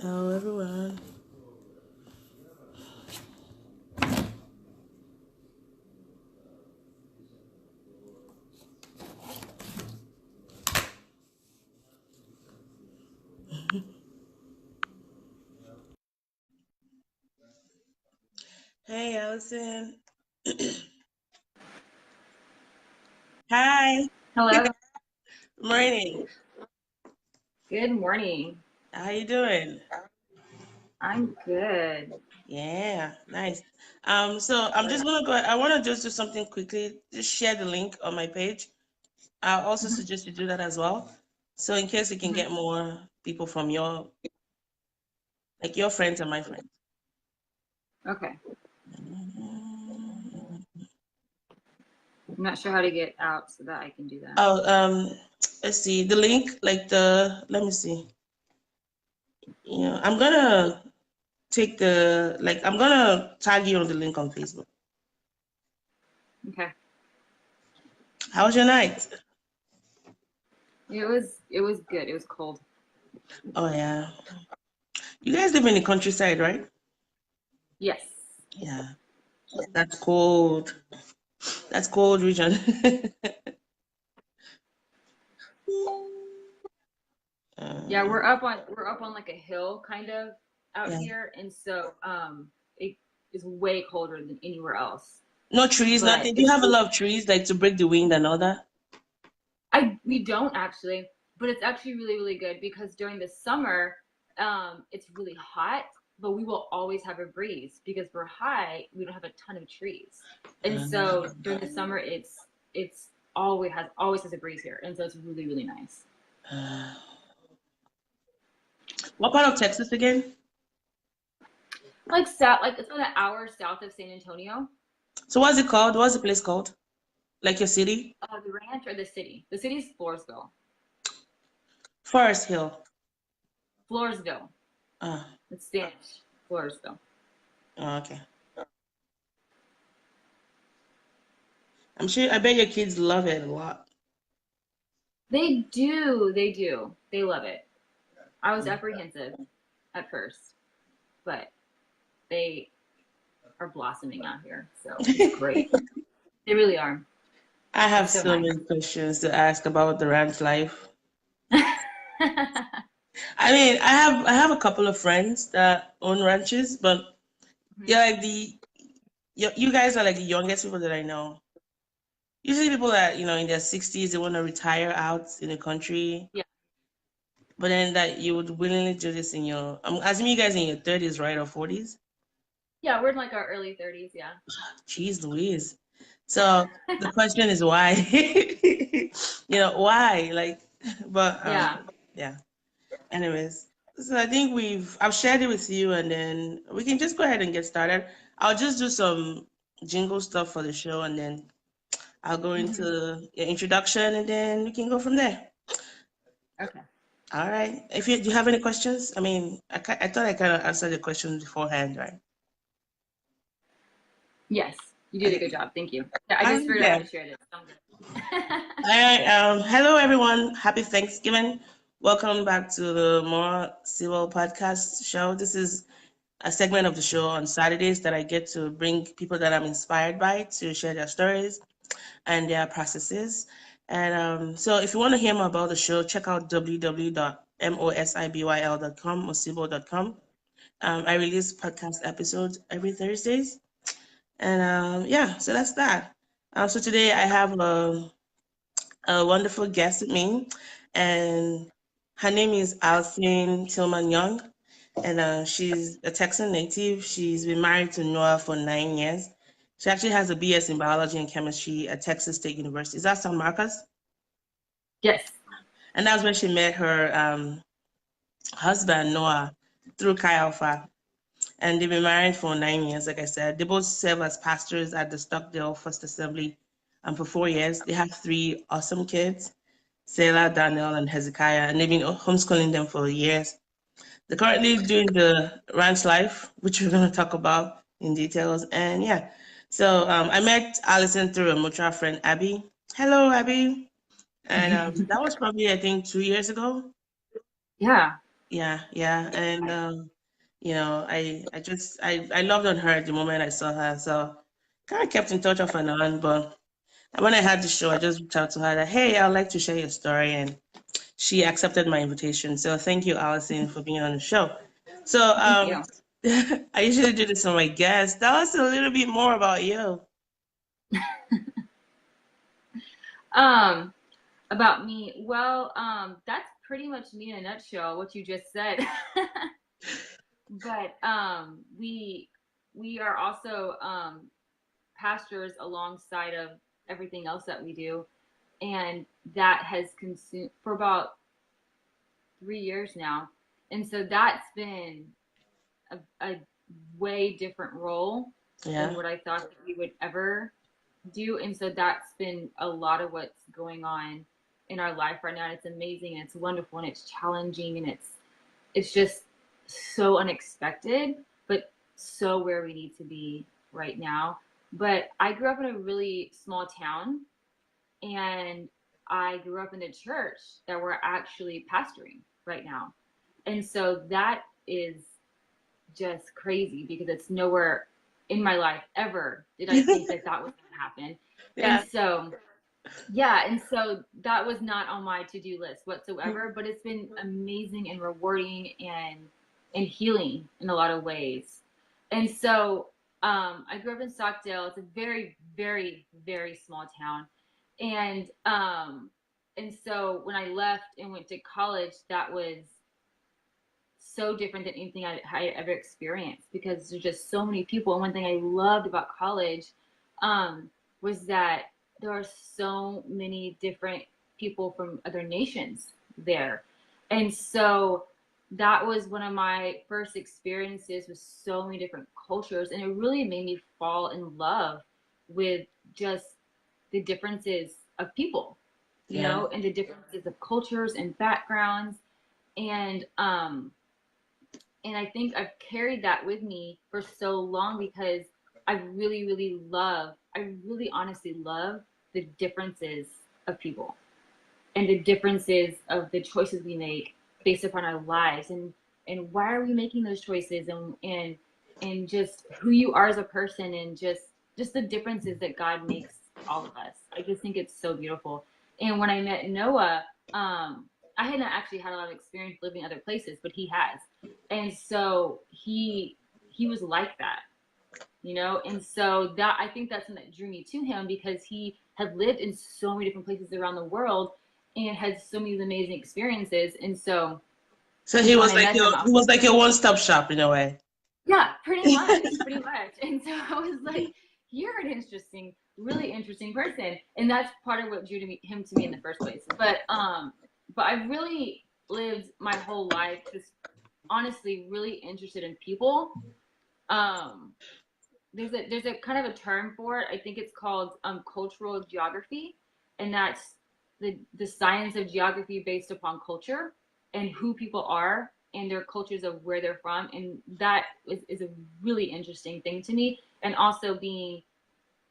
Hello, everyone. Hey, Allison. Hi. Hello. Morning. Good morning. How you doing? I'm good. Yeah, nice. So I'm just gonna go. I want to just do something quickly. Just share the link on my page. I'll also Mhm, suggest you do that as well. So in case you can mhm. get more people from your friends and my friends. Okay. Mhm. I'm not sure how to get out so that I can do that. Oh, let's see the link. Let me see. I'm gonna I'm gonna tag you on the link on Facebook. Okay. How was your night? It was good. It was cold. Oh yeah. You guys live in the countryside, right? Yes. Yeah. That's cold. That's cold region. Yeah, uh, we're up on like a hill kind of out yeah. here, and so it is way colder than anywhere else. No trees, But nothing. Do you it's have a lot of trees like to break the wind and all that? I we don't actually, but it's actually really, really good because during the summer, it's really hot, but we will always have a breeze because we're high. We don't have a ton of trees, and so during the summer, it's always has a breeze here, and so it's really, really nice. Uh, what part of Texas again? Like south, like it's about an hour south of San Antonio. So what's it called? What's the place called? Like your city? The ranch or the city? The city's Floresville. Forest Hill. Floresville. Uh, It's Spanish. Floresville. okay. I'm sure. I bet your kids love it a lot. They do. They do. They love it. I was Mm. apprehensive at first, but they are blossoming out here. So it's great. They really are. I have It's so so nice. many questions to ask about the ranch life. I mean, I have a couple of friends that own ranches, but you're Mhm. like you guys are like the youngest people that I know. Usually people that, in their 60s, they want to retire out in the country, Yeah. but then that you would willingly do this I'm assuming you guys in your 30s, right, or 40s? Yeah, we're in like our early 30s. Yeah. Jeez Louise. So the question is why? Why? But Yeah. yeah. Anyways, so I think I've shared it with you, and then we can just go ahead and get started. I'll just do some jingle stuff for the show, and then I'll go Hmm. into your introduction, and then we can go from there. Okay. All right. Do you have any questions? I mean, I thought I kind of answered the questions beforehand, right? Yes, you did a good Okay. job. Thank you. Yeah, I All just right. figured I Yeah. had to share this. Sounds good. All right. Hello, everyone. Happy Thanksgiving. Welcome back to the More Sibyl Podcast show. This is a segment of the show on Saturdays that I get to bring people that I'm inspired by to share their stories and their processes. And so if you want to hear more about the show, check out www.mosibyl.com or sibyl.com. I release podcast episodes every Thursdays. And yeah, so that's that. So today I have a wonderful guest with me, and her name is Allison-Tillman Young, and she's a Texan native. She's been married to Noah for 9 years. She actually has a BS in biology and chemistry at Texas State University. Is that San Marcos? Yes. And that's where she met her husband, Noah, through Chi Alpha. And they've been married for 9 years, like I said. They both serve as pastors at the Stockdale First Assembly for 4 years. They have three awesome kids, Selah, Daniel, and Hezekiah, and they've been homeschooling them for years. They're currently doing the ranch life, which we're going to talk about in details. And yeah, so I met Allison through a mutual friend, Abby. Hello, Abby. And that was probably, I think, 2 years ago. Yeah. Yeah. And I loved on her the moment I saw her. So kind of kept in touch off and on. But when I had the show, I just reached out to her that, hey, I'd like to share your story, and she accepted my invitation. So thank you, Allison, for being on the show. So Thank you. I usually do this with my guests. Tell us a little bit more about you. About me. Well, that's pretty much me in a nutshell, what you just said. But we are also pastors alongside of everything else that we do, and that has consumed for about 3 years now, and so that's been a way different role than Yeah. what I thought that we would ever do, and so that's been a lot of what's going on in our life right now. And it's amazing and it's wonderful and it's challenging and it's just so unexpected, but so where we need to be right now. But I grew up in a really small town, and I grew up in the church that we're actually pastoring right now. And so that is just crazy because it's nowhere in my life ever did I think that that was going to happen. And Yeah. so, yeah, and so that was not on my to-do list whatsoever, but it's been amazing and rewarding and healing in a lot of ways. And so, I grew up in Stockdale. It's a very, very, very small town. And so when I left and went to college, that was so different than anything I ever experienced because there's just so many people. And one thing I loved about college was that there are so many different people from other nations there. And so that was one of my first experiences with so many different cultures. And it really made me fall in love with just the differences of people, Yeah. and the differences of cultures and backgrounds. And I think I've carried that with me for so long because I really, really I really honestly love the differences of people and the differences of the choices we make based upon our lives and why are we making those choices and just who you are as a person and just the differences that God makes all of us. I just think it's so beautiful. And when I met Noah, I hadn't actually had a lot of experience living other places, but he has. And so he was like that, and so that I think that's something that drew me to him because he had lived in so many different places around the world and had so many amazing experiences. And so So when I met him, I he was was like your one-stop shop in a way. yeah, pretty much, pretty much. And so I was like, you're an interesting, really interesting person, and that's part of what drew him to me in the first place. But I really lived my whole life just honestly really interested in people. Um, there's a kind of a term for it. I think it's called cultural geography, and that's the science of geography based upon culture and who people are and their cultures of where they're from, and that is a really interesting thing to me. And also being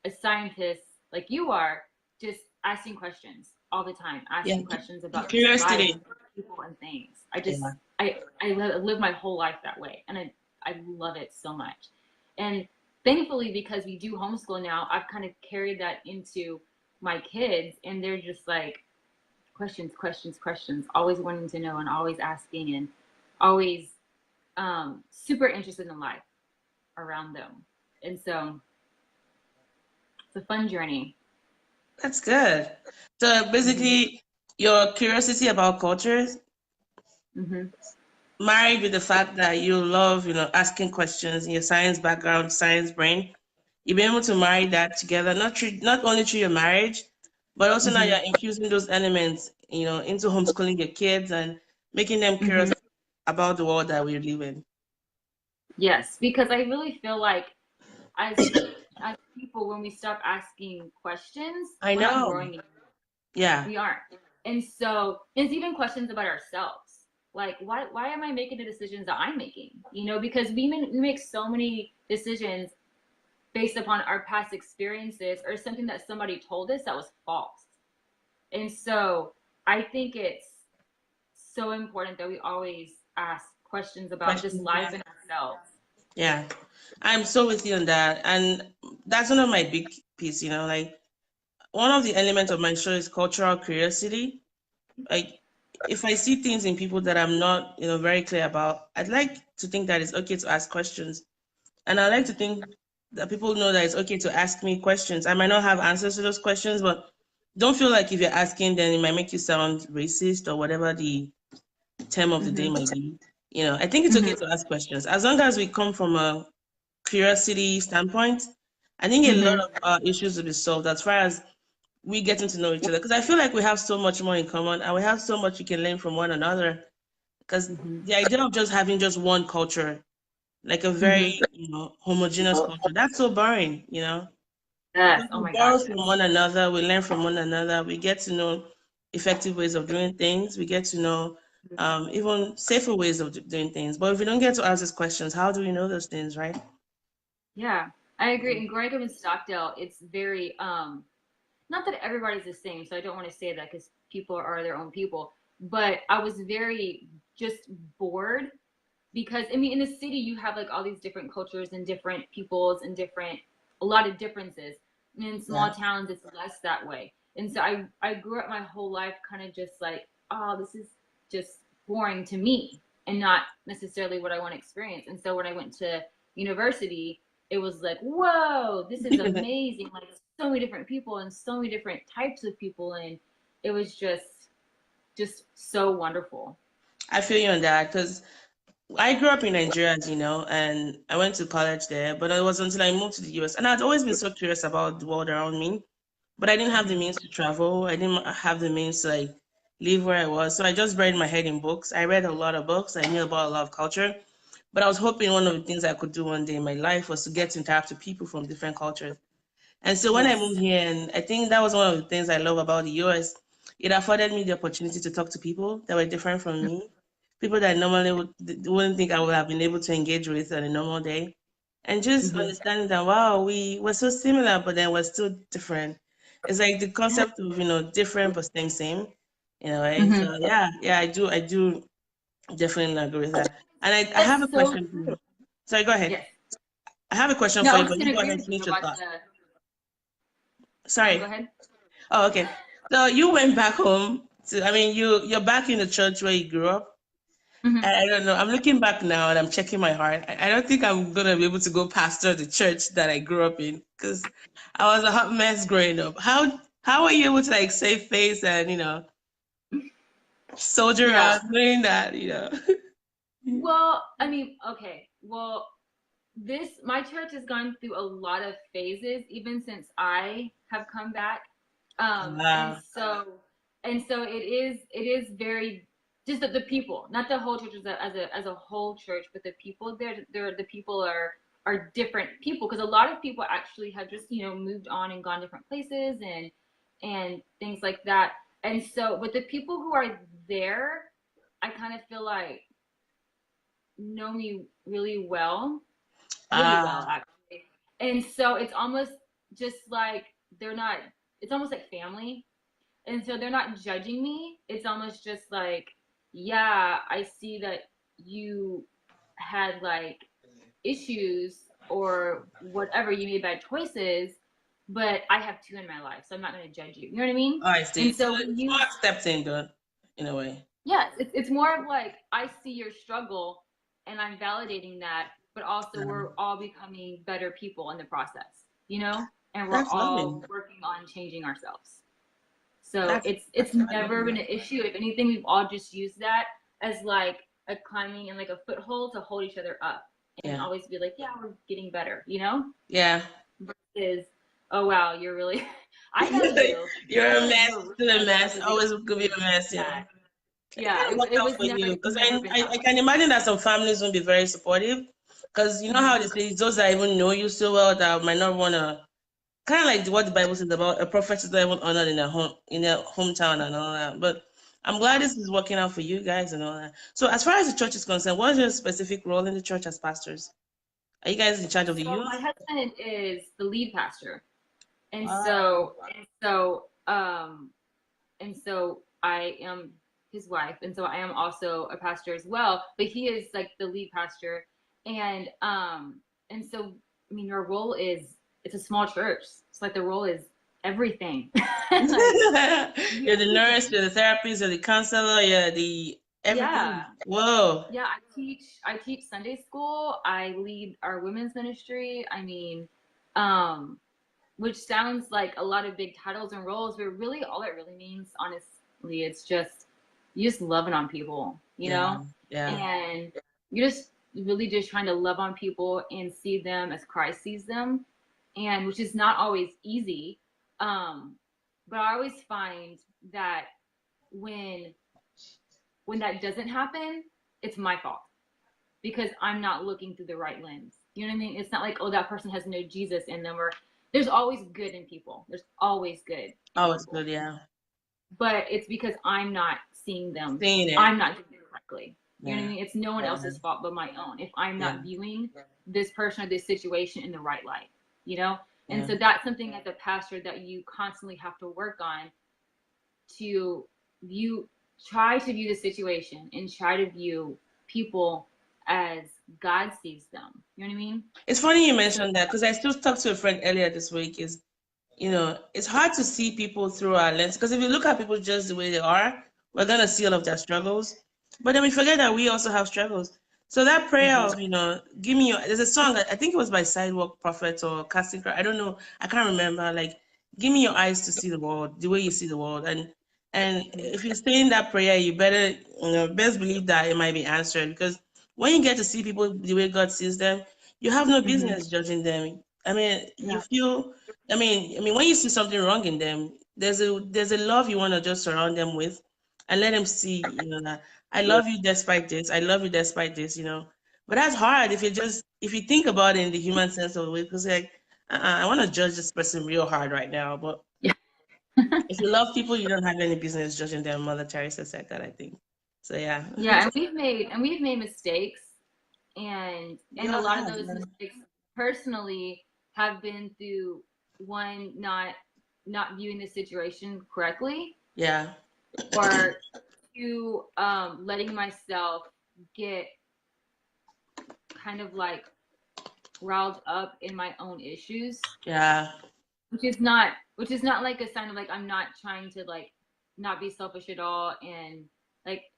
a scientist like you are, just asking questions all the time, Yeah. asking questions about life, Curiosity. people, and things. Yeah. I live my whole life that way, and I love it so much. And thankfully, because we do homeschool now, I've kind of carried that into my kids, and they're just like questions, questions, questions, always wanting to know and always asking and always super interested in life around them. And so it's a fun journey. That's good. So Mm-hmm. basically, your curiosity about cultures Mm-hmm. married with the fact that you love, asking questions in your science background, science brain, you've been able to marry that together, not only through your marriage, but also now Mm-hmm. you're infusing those elements, into homeschooling your kids and making them Mm-hmm. curious about the world that we live in. Yes, because I really feel like as as people, when we stop asking questions, I we're not know. growing anymore. Yeah. We aren't. And so it's even questions about ourselves. Like, why am I making the decisions that I'm making? Because we make so many decisions based upon our past experiences or something that somebody told us that was false. And so I think it's so important that we always ask questions about just Questions, life yeah. and ourselves. Yeah, I'm so with you on that, and that's one of my big piece. Like one of the elements of my show is cultural curiosity. Like if I see things in people that I'm not, very clear about, I'd like to think that it's okay to ask questions. And I like to think that people know that it's okay to ask me questions. I might not have answers to those questions, but don't feel like if you're asking, then it might make you sound racist or whatever the term of the day might be. I think it's okay to ask questions. As long as we come from a curiosity standpoint, I think a lot of issues will be solved as far as we getting to know each other. Because I feel like we have so much more in common and we have so much we can learn from one another. Because the idea of just having just one culture, like a very, homogeneous culture, that's so boring. Yes. But Oh we my borrow gosh. from Yes. one another, we learn from one another, we get to know effective ways of doing things, we get to know even safer ways of doing things. But if we don't get to ask these questions, how do we know those things, right? Yeah, I agree. And growing up in Stockdale, it's very not that everybody's the same, so I don't want to say that because people are their own people. But I was very just bored because I mean, in the city, you have like all these different cultures and different peoples and a lot of differences. And in small Yeah. towns, it's less that way. And so I grew up my whole life kind of just like, oh, this is just boring to me and not necessarily what I want to experience. And so when I went to university, it was like, whoa, this is amazing. Like so many different people and so many different types of people. And it was just so wonderful. I feel you on that because I grew up in Nigeria, as you know, and I went to college there, but it was until I moved to the US. And I'd always been so curious about the world around me, but I didn't have the means to travel. I didn't have the means to like live where I was. So I just buried my head in books. I read a lot of books. I knew about a lot of culture, but I was hoping one of the things I could do one day in my life was to get to interact with people from different cultures. And so when I moved Yes. here, and I think that was one of the things I love about the US, it afforded me the opportunity to talk to people that were different from me, people that I normally wouldn't think I would have been able to engage with on a normal day. And just Hmm. understanding that, wow, we were so similar, but then we're still different. It's like the concept of, different but same, right? Hmm. So yeah, I do definitely agree with that. And I have a That's so question for true. you. Sorry, go ahead. Yes. I have a question No, for I you, was but just you gonna go agree ahead and with you finish your about thought. the. No, go Sorry. ahead. Oh, okay. So you went back home to, I mean, you're back in the church where you grew up. Hmm. And I don't know. I'm looking back now and I'm checking my heart. I don't think I'm gonna be able to go pastor the church that I grew up in because I was a hot mess growing up. How are you able to like save face and soldier Yeah. on doing that? Well, I mean, okay. Well, my church has gone through a lot of phases even since I have come back. Um, and Wow. so it is very just that the people, not the whole church as a whole church, but the people there the people are different people because a lot of people actually have just moved on and gone different places and things like that. And so, but the people who are there, I kind of feel like know me really well Ah, actually. And so it's almost just like they're not. It's almost like family, and so they're not judging me. It's almost just like, yeah, I see that you had like issues or whatever, you made bad choices, but I have two in my life, so I'm not going to judge you. You know what I mean? I see. And So so when it's you, more accepting, though, in a way. yes, it's more of like I see your struggle and I'm validating that, but also Um, we're all becoming better people in the process, and we're that's lovely. all working on changing ourselves. So That's it's I love never it. been an issue. If anything, we've all just used that as like a climbing and like a foothold to hold each other up and Yeah. always be like, yeah, we're getting better, Yeah. versus, oh wow, you're really I know you. You're I a know that mess, you're really still a messed up mess, as a always kid. could be a mess, Yeah. It Yeah, kind of worked it out was for you because never been I that way. can imagine that some families won't be very supportive because you know Hmm. how they say it's those that even know you so well that might not want to kind of like what the Bible says about a prophet is not even honored in their hometown and all that. But I'm glad this is working out for you guys and all that. So as far as the church is concerned, what's your specific role in the church as pastors? Are you guys in charge of the So my youth? husband is the lead pastor. And Wow. so I am, his wife, and so I am also a pastor as well. But he is like the lead pastor, and so I mean, your role is, it's a small church. It's like the role is everything. Like, You're the nurse, you're the therapist, you're the counselor, you're the everything. yeah. Whoa. Yeah, I teach Sunday school. I lead our women's ministry. I mean, which sounds like a lot of big titles and roles, but really all it really means, honestly, it's just you just loving on people, you know? Yeah. And you're just really just trying to love on people and see them as Christ sees them, and which is not always easy. But I always find that when that doesn't happen, it's my fault because I'm not looking through the right lens. You know what I mean? It's not like, oh, that person has no Jesus in them, or there's always good in people. There's always good. Oh, it's good, yeah. But it's because I'm not seeing them. Seeing it. I'm not doing it correctly. You know Yeah. what I mean? It's no one else's fault but my own. If I'm not viewing this person or this situation in the right light, you know? And so that's something as a pastor that you constantly have to work on, to try to view the situation and try to view people as God sees them. You know what I mean? It's funny you mentioned that, because I still talked to a friend earlier this week. Is, you know, it's hard to see people through our lens, because if you look at people just the way they are, we're gonna see all of their struggles. But then we forget that we also have struggles. So that prayer of, you know, give me your, there's a song, I think it was by Sidewalk Prophet or Casting Cry, I don't know, I can't remember, like, give me your eyes to see the world the way you see the world. And if you're saying that prayer, you better, you know, best believe that it might be answered, because when you get to see people the way God sees them, you have no business judging them. I mean, you feel, I mean, when you see something wrong in them, there's a love you want to just surround them with, and let them see, you know, that I love you despite this. I love you despite this, you know. But that's hard if you think about it in the human sense of it, because like, I want to judge this person real hard right now. But if you love people, you don't have any business judging them. Mother Teresa said that, I think. So yeah. Yeah, and we've made mistakes, and a lot of those mistakes personally have been through one, not viewing the situation correctly. Yeah. Or two, letting myself get kind of like riled up in my own issues. Yeah. Which is not like a sign of like I'm not trying to like not be selfish at all. And like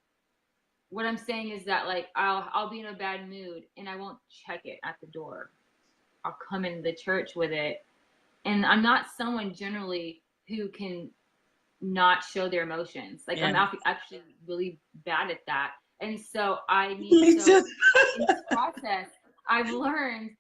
what I'm saying is that like I'll be in a bad mood and I won't check it at the door. I'll come into the church with it. And I'm not someone generally who can not show their emotions. Like I'm actually really bad at that. And so I need to, in this process, I've learned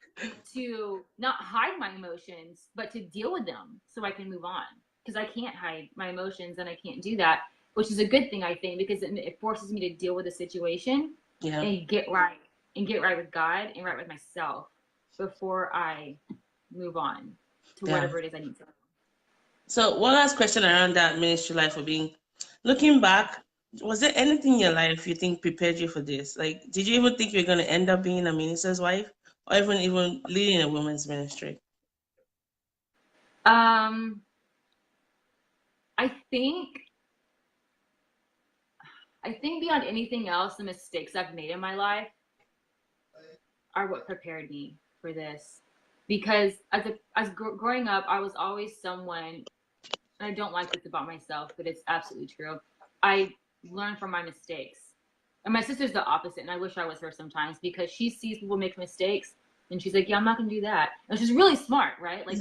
to not hide my emotions, but to deal with them so I can move on. Because I can't hide my emotions and I can't do that, which is a good thing, I think, because it forces me to deal with the situation and get right with God and right with myself before I move on to whatever it is I need to. So one last question around that ministry life for being, looking back, was there anything in your life you think prepared you for this? Like, did you even think you were going to end up being a minister's wife, or even leading a women's ministry? I think beyond anything else, the mistakes I've made in my life are what prepared me for this. Because growing up, I was always someone, and I don't like this about myself, but it's absolutely true. I learn from my mistakes. And my sister's the opposite, and I wish I was her sometimes, because she sees people make mistakes and she's like, yeah, I'm not gonna do that. And she's really smart, right? Like,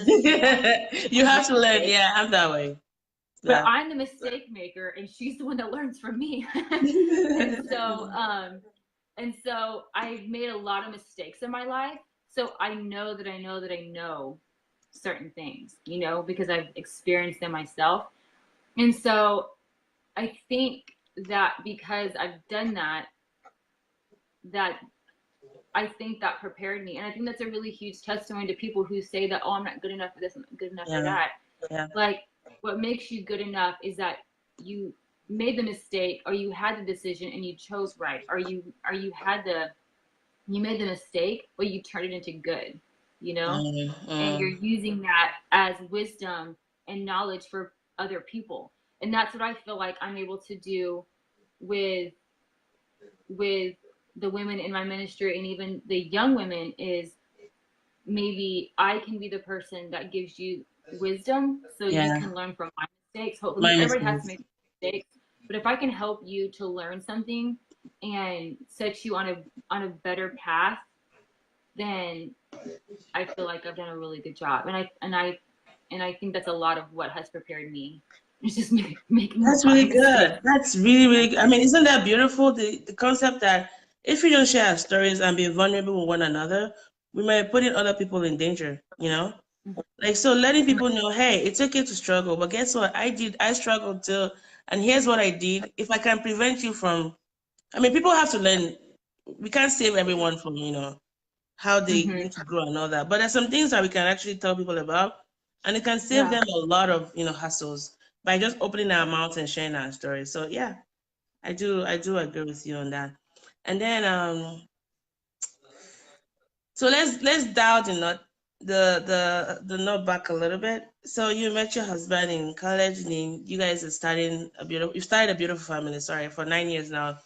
you have to learn. Yeah, I'm that way. But I'm the mistake maker, and she's the one that learns from me. And so I've made a lot of mistakes in my life. So I know that I know certain things, you know, because I've experienced them myself. And so I think that because I've done that I think that prepared me. And I think that's a really huge testimony to people who say that, oh, I'm not good enough for this, I'm not good enough for that. Yeah. Like, what makes you good enough is that you made the mistake, or you had the decision and you chose right, or you made the mistake, but you turned it into good, you know? And you're using that as wisdom and knowledge for other people. And that's what I feel like I'm able to do with the women in my ministry and even the young women is maybe I can be the person that gives you wisdom so you Yeah. can learn from my mistakes. Hopefully Mine is everybody has to make mistakes, but if I can help you to learn something and set you on a better path, then I feel like I've done a really good job. And I think that's a lot of what has prepared me. It's just making a That's lot really of mistakes. good. That's really, really good. I mean, isn't that beautiful? The concept that if we don't share our stories and be vulnerable with one another, we might put in other people in danger, you know? Like, so letting people know, hey, it's okay to struggle, but guess what? I struggled too, and here's what I did. If I can prevent you from, I mean, people have to learn. We can't save everyone from, how they Mm-hmm. need to grow and all that. But there's some things that we can actually tell people about, and it can save Yeah. them a lot of, hassles by just opening our mouths and sharing our stories. So yeah, I do agree with you on that. And then so let's dial the note back a little bit. So you met your husband in college, and then you guys are starting you've started a beautiful family, sorry, for 9 years now.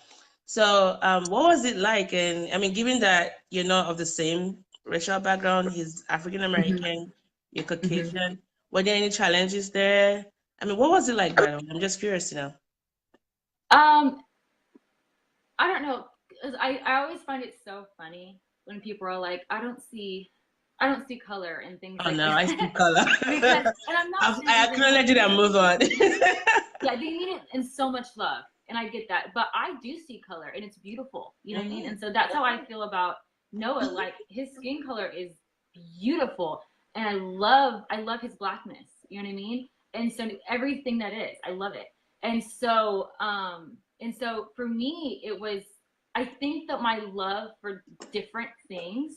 So what was it like? And I mean, given that you're not of the same racial background, he's African Mm-hmm. American, you're Mm-hmm. Caucasian. Were there any challenges there? I mean, what was it like, by the way? I'm just curious to know. Um, I don't know. 'Cause I always find it so funny when people are like, I don't see color and things Oh like no, I see that. color. Because, and I'm not saying I they need acknowledge it and move on. yeah, they need it in so much love. And I get that. But I do see color and it's beautiful. You know what I mean? And so that's how I feel about Noah. Like his skin color is beautiful. And I love his blackness. You know what I mean? And so everything that is, I love it. And so for me, it was I think that my love for different things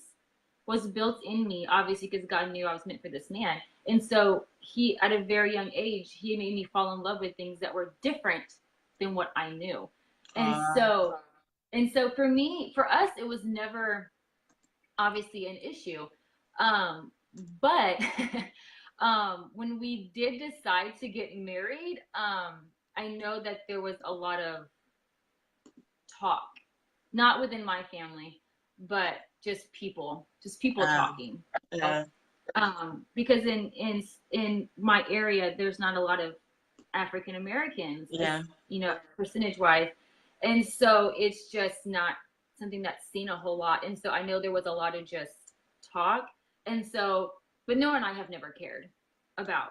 was built in me, obviously, because God knew I was meant for this man. And so he, at a very young age, he made me fall in love with things that were different than what I knew. And uh, so, and so for us, it was never obviously an issue. But when we did decide to get married, I know that there was a lot of talk, not within my family, but just people uh, talking. yeah, Because in my area, there's not a lot of African Americans, yeah. percentage wise, and so it's just not something that's seen a whole lot. And so I know there was a lot of just talk, and so, but Noah and I have never cared about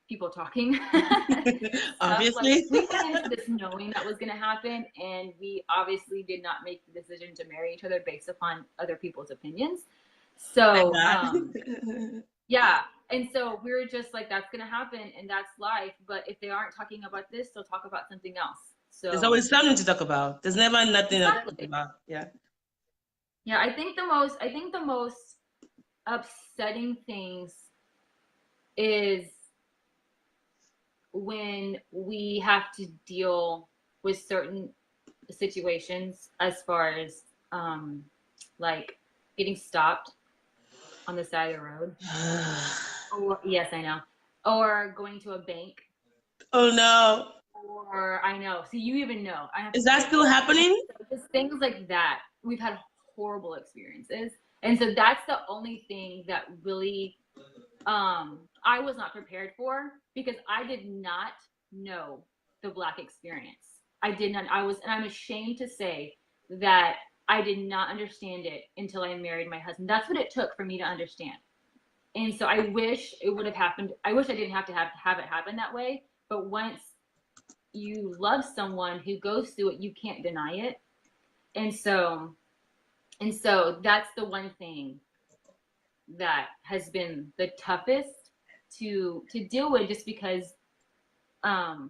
people talking stuff. Like Obviously. we went into this knowing that was going to happen, and we obviously did not make the decision to marry each other based upon other people's opinions. Thank So God. yeah, and so we were just like, that's going to happen, and that's life. But if they aren't talking about this, they'll talk about something else. There's So always something to talk about. There's never nothing else to talk exactly, about. Yeah. yeah. I think the most upsetting things is when we have to deal with certain situations as far as like getting stopped on the side of the road. Or yes, I know. Or going to a bank. Oh no. Or I know. So you even know. I have Is to that say still happening? just things like that. We've had horrible experiences. And so that's the only thing that really I was not prepared for, because I did not know the Black experience. I did not. And I'm ashamed to say that I did not understand it until I married my husband. That's what it took for me to understand. And so I wish it would have happened. I wish I didn't have to have it happen that way. But once you love someone who goes through it, you can't deny it. And so that's the one thing that has been the toughest to deal with, just because as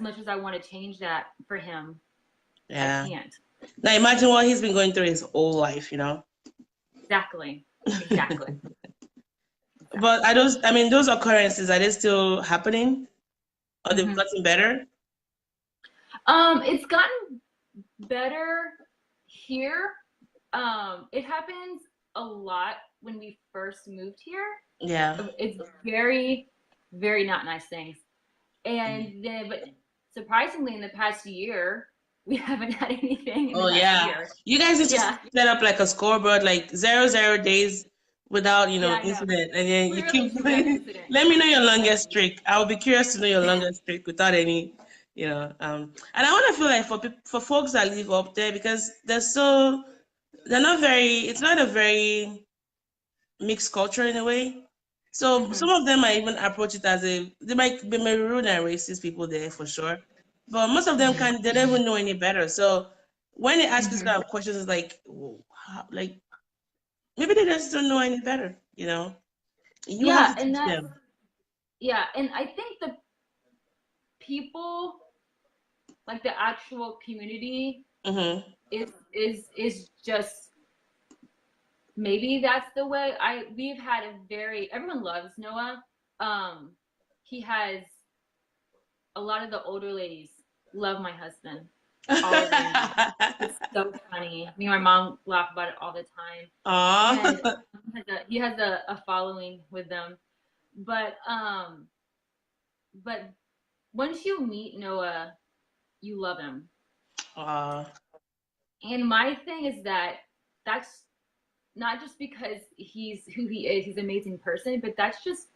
much as I want to change that for him, I Yeah. can't. Now imagine what he's been going through his whole life. Exactly. Exactly. But those occurrences, are they still happening? Or they've Mm-hmm. gotten better? It's gotten better here. It happens a lot when we first moved here. Yeah. It's very, very not nice things. And then, but surprisingly, in the past year, we haven't had anything in the Oh past yeah, year. you guys need to Yeah. set up like a scoreboard, like 0 days without Yeah, I know. incident, and then We you really keep should get an going. incident. Let me know your longest Definitely. streak. I will be curious to know your longest streak without any, and I want to feel like for folks that live up there, because they're not very. It's not a very mixed culture in a way. So some Hmm. of them might even approach it as they may be rude and racist people there for sure. But most of them Hmm. they don't even know any better. So when they ask these Hmm. kind of questions, it's like, like maybe they just don't know any better. You have Yeah, to and teach them. I think the people, like the actual community, Hmm. is just, maybe that's the way. We've had a very, everyone loves Noah. He has, a lot of the older ladies love my husband. All of them do. It's so funny. Me and my mom laugh about it all the time. And Aw. he has a following with them. But but once you meet Noah, you love him. Aw. And my thing is that that's not just because he's who he is, he's an amazing person, but that's just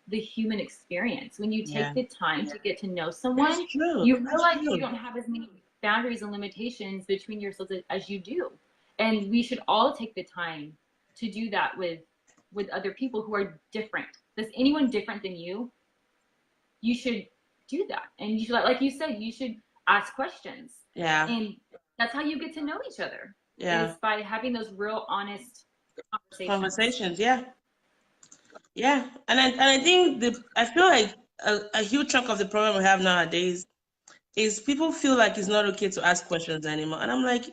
the human experience. When you take Yeah. the time to get to know That's someone, true. you That's realize you true. don't have as many boundaries and limitations between yourselves as you do. And we should all take the time to do that with other people who are different. Does anyone different than you? You should do that. And you should, like you said, you should ask questions. Yeah. And that's how you get to know each other, Yeah. is by having those real honest conversations. Conversations. Yeah. Yeah. And I think I feel like a huge chunk of the problem we have nowadays is people feel like it's not okay to ask questions anymore. And I'm like,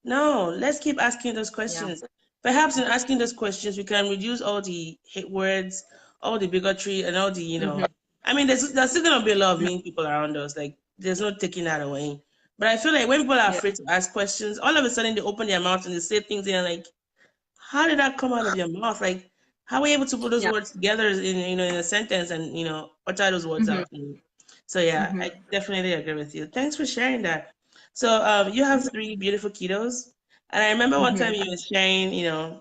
no, let's keep asking those Yeah. questions. Perhaps in asking those questions, we can reduce all the hate words, all the bigotry, and all Hmm. I mean, there's still going to be a lot of mean people around us. Like, there's no taking that away. But I feel like when people are Yeah. afraid to ask questions, all of a sudden they open their mouth and they say things and you're like, how did that come out of your mouth? Like, how were you able to put those Yeah. words together in a sentence and utter those words Hmm. out? So yeah, Hmm. I definitely agree with you. Thanks for sharing that. So you have three beautiful kiddos, and I remember one time Hmm. you were sharing,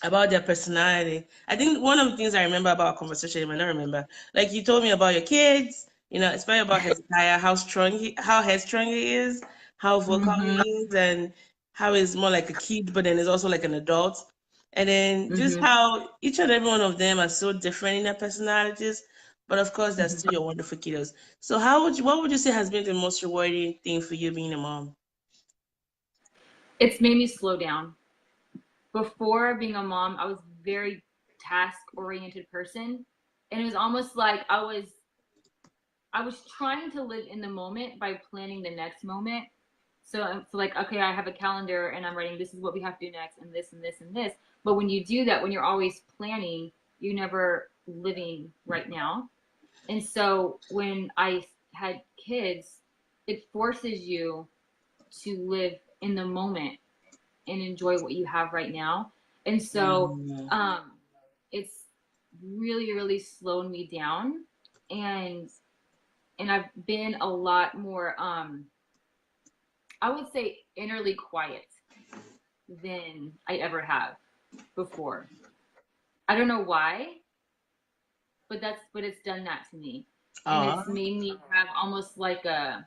about their personality. I think one of the things I remember about our conversation, you might not remember, like you told me about your kids, especially about Hezekiah, how headstrong he is, how vocal Hmm. he is, and how he's more like a kid, but then he's also like an adult. And then just Hmm. how each and every one of them are so different in their personalities, but of course they're still Hmm. your wonderful kiddos. So what would you say has been the most rewarding thing for you being a mom? It's made me slow down. Before being a mom, I was very task oriented person, and it was almost like I was trying to live in the moment by planning the next moment. So like, okay, I have a calendar and I'm writing, this is what we have to do next, and this and this and this. But when you do that, when you're always planning, you're never living right now. And so when I had kids, it forces you to live in the moment and enjoy what you have right now. And so Mm, it's really, really slowed me down. And I've been a lot more, I would say, innerly quiet than I ever have before. I don't know why, but it's done that to me. And it's aw, made me have almost like a,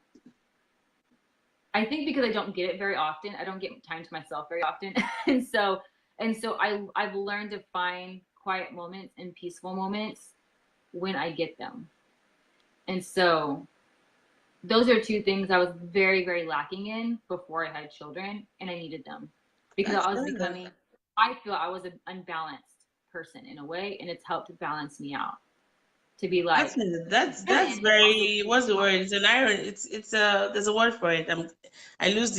I think because I don't get it very often, I don't get time to myself very often. and so I've learned to find quiet moments and peaceful moments when I get them. And so those are two things I was very, very lacking in before I had children, and I needed them because that's I was good. becoming, I feel I was an unbalanced person in a way, and it's helped to balance me out to be That's like, that's and also very, be what's the word? quiet. It's an iron. It's a there's a word for it. I lose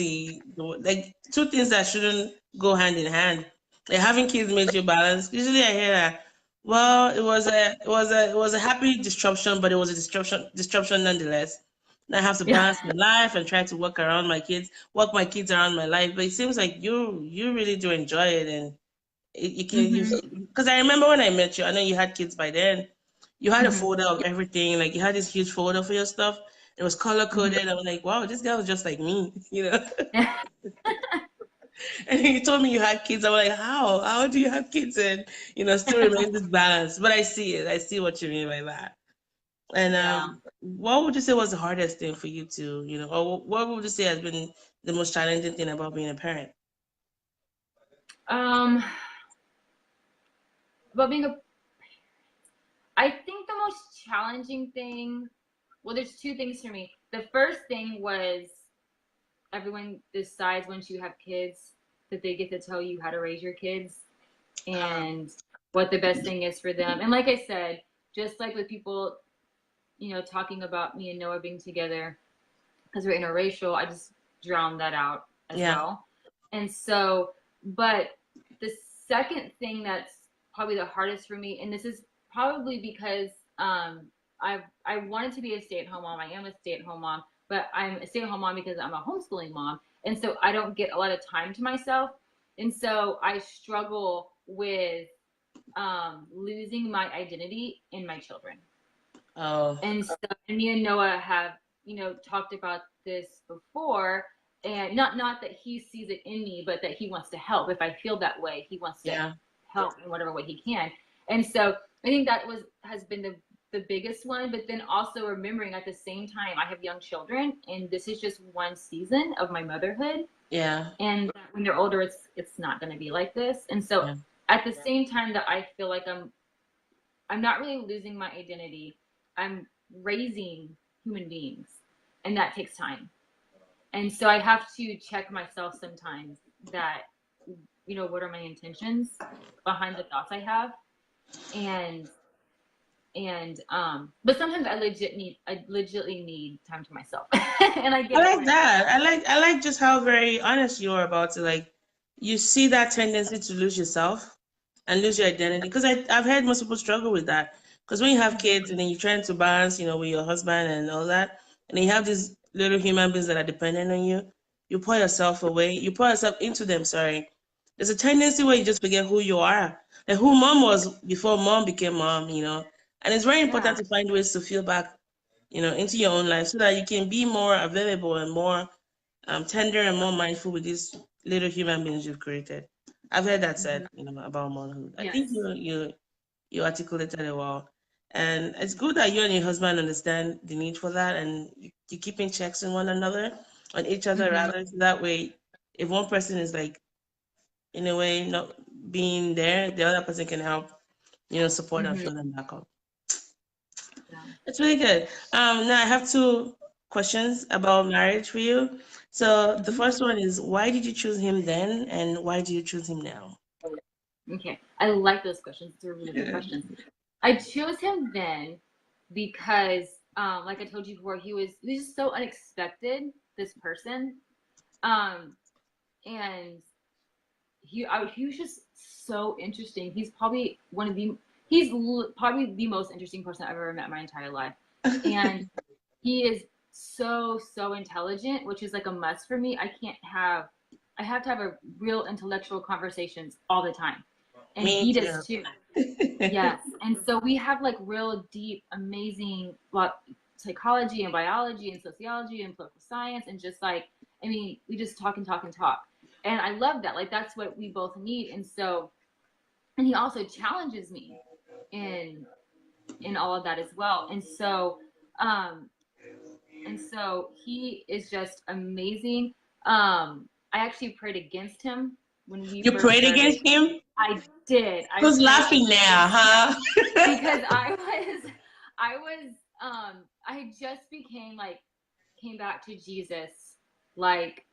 like two things that shouldn't go hand in hand. Like having kids makes you balance. Usually I hear that. Well, it was a happy disruption, but it was a disruption nonetheless. And I have to Yeah. balance my life and try to work my kids around my life. But it seems like you really do enjoy it, and you can Hmm. use, because I remember when I met you, I know you had kids by then. You had a Hmm. folder of everything, like you had this huge folder for your stuff. It was color coded. I was like, wow, this girl is just like me, you know. And you told me you had kids. I was like, how? How do you have kids and still remain this balance? But I see it. I see what you mean by that. And Yeah. what would you say was the hardest thing for you to, or what would you say has been the most challenging thing about being a parent? About being a, I think the most challenging thing, well, there's two things for me. The first thing was everyone decides once you have kids that they get to tell you how to raise your kids and what the best thing is for them. And like I said, just like with people, talking about me and Noah being together because we're interracial, I just drowned that out as well. And so, but the second thing that's probably the hardest for me, and this is probably because I wanted to be a stay-at-home mom. I am a stay-at-home mom, but I'm a stay-at-home mom because I'm a homeschooling mom. And so I don't get a lot of time to myself. And so I struggle with losing my identity in my children. Oh. And so me and Noah have, talked about this before, and not that he sees it in me, but that he wants to help. If I feel that way, he wants to help in whatever way he can. And so I think that has been the biggest one, but then also remembering at the same time I have young children and this is just one season of my motherhood. Yeah. And when they're older, it's not going to be like this. And so at the same time that I feel like I'm not really losing my identity, I'm raising human beings, and that takes time. And so I have to check myself sometimes that, what are my intentions behind the thoughts I have? But sometimes I legitimately need time to myself. And I get I like that. I like just how very honest you are about it. Like you see that tendency to lose yourself and lose your identity. Because I've heard most people struggle with that. Because when you have kids and then you're trying to balance, with your husband and all that, and then you have these little human beings that are dependent on you, you pour yourself away. You pour yourself into them, sorry. There's a tendency where you just forget who you are. Like who mom was before mom became mom, And it's very important to find ways to feel back, into your own life so that you can be more available and more tender and more mindful with these little human beings you've created. I've heard that said, about motherhood. I think you articulated it well. And it's good that you and your husband understand the need for that and you keep in checks on one another, on each other rather. So that way, if one person is like, in a way, not being there, the other person can help, support and fill them back up. It's really good. Now I have two questions about marriage for you. So the first one is, why did you choose him then, and why do you choose him now? Okay, I like those questions. They're really good questions. I chose him then because, like I told you before, he was just so unexpected. This person, and he was just so interesting. He's probably probably the most interesting person I've ever met in my entire life. And he is so intelligent, which is like a must for me. I have to have a real intellectual conversations all the time. And he does too. Yes. And so we have like real deep, amazing psychology and biology and sociology and political science. And just like, we just talk and talk and talk. And I love that. Like, that's what we both need. And so, and he also challenges me in all of that as well. And so he is just amazing. I actually prayed against him when we You prayed against him? I did. Who's laughing now, huh? Because I just came back to Jesus like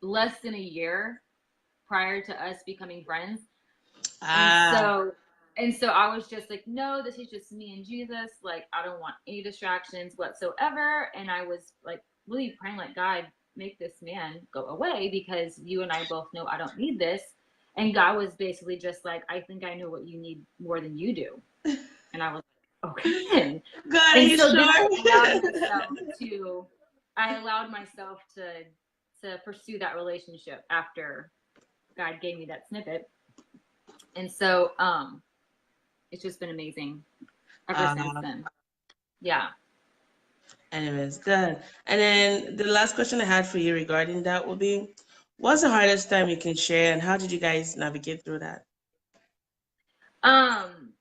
less than a year prior to us becoming friends. And so I was just like, no, this is just me and Jesus. Like, I don't want any distractions whatsoever. And I was like really praying, like, God, make this man go away because you and I both know I don't need this. And God was basically just like, I think I know what you need more than you do. And I was like, okay. God, are you sure? I allowed myself to pursue that relationship after God gave me that snippet. And so it's just been amazing ever since then. Yeah. Anyways, good. And then the last question I had for you regarding that would be, what's the hardest time you can share, and how did you guys navigate through that? Um,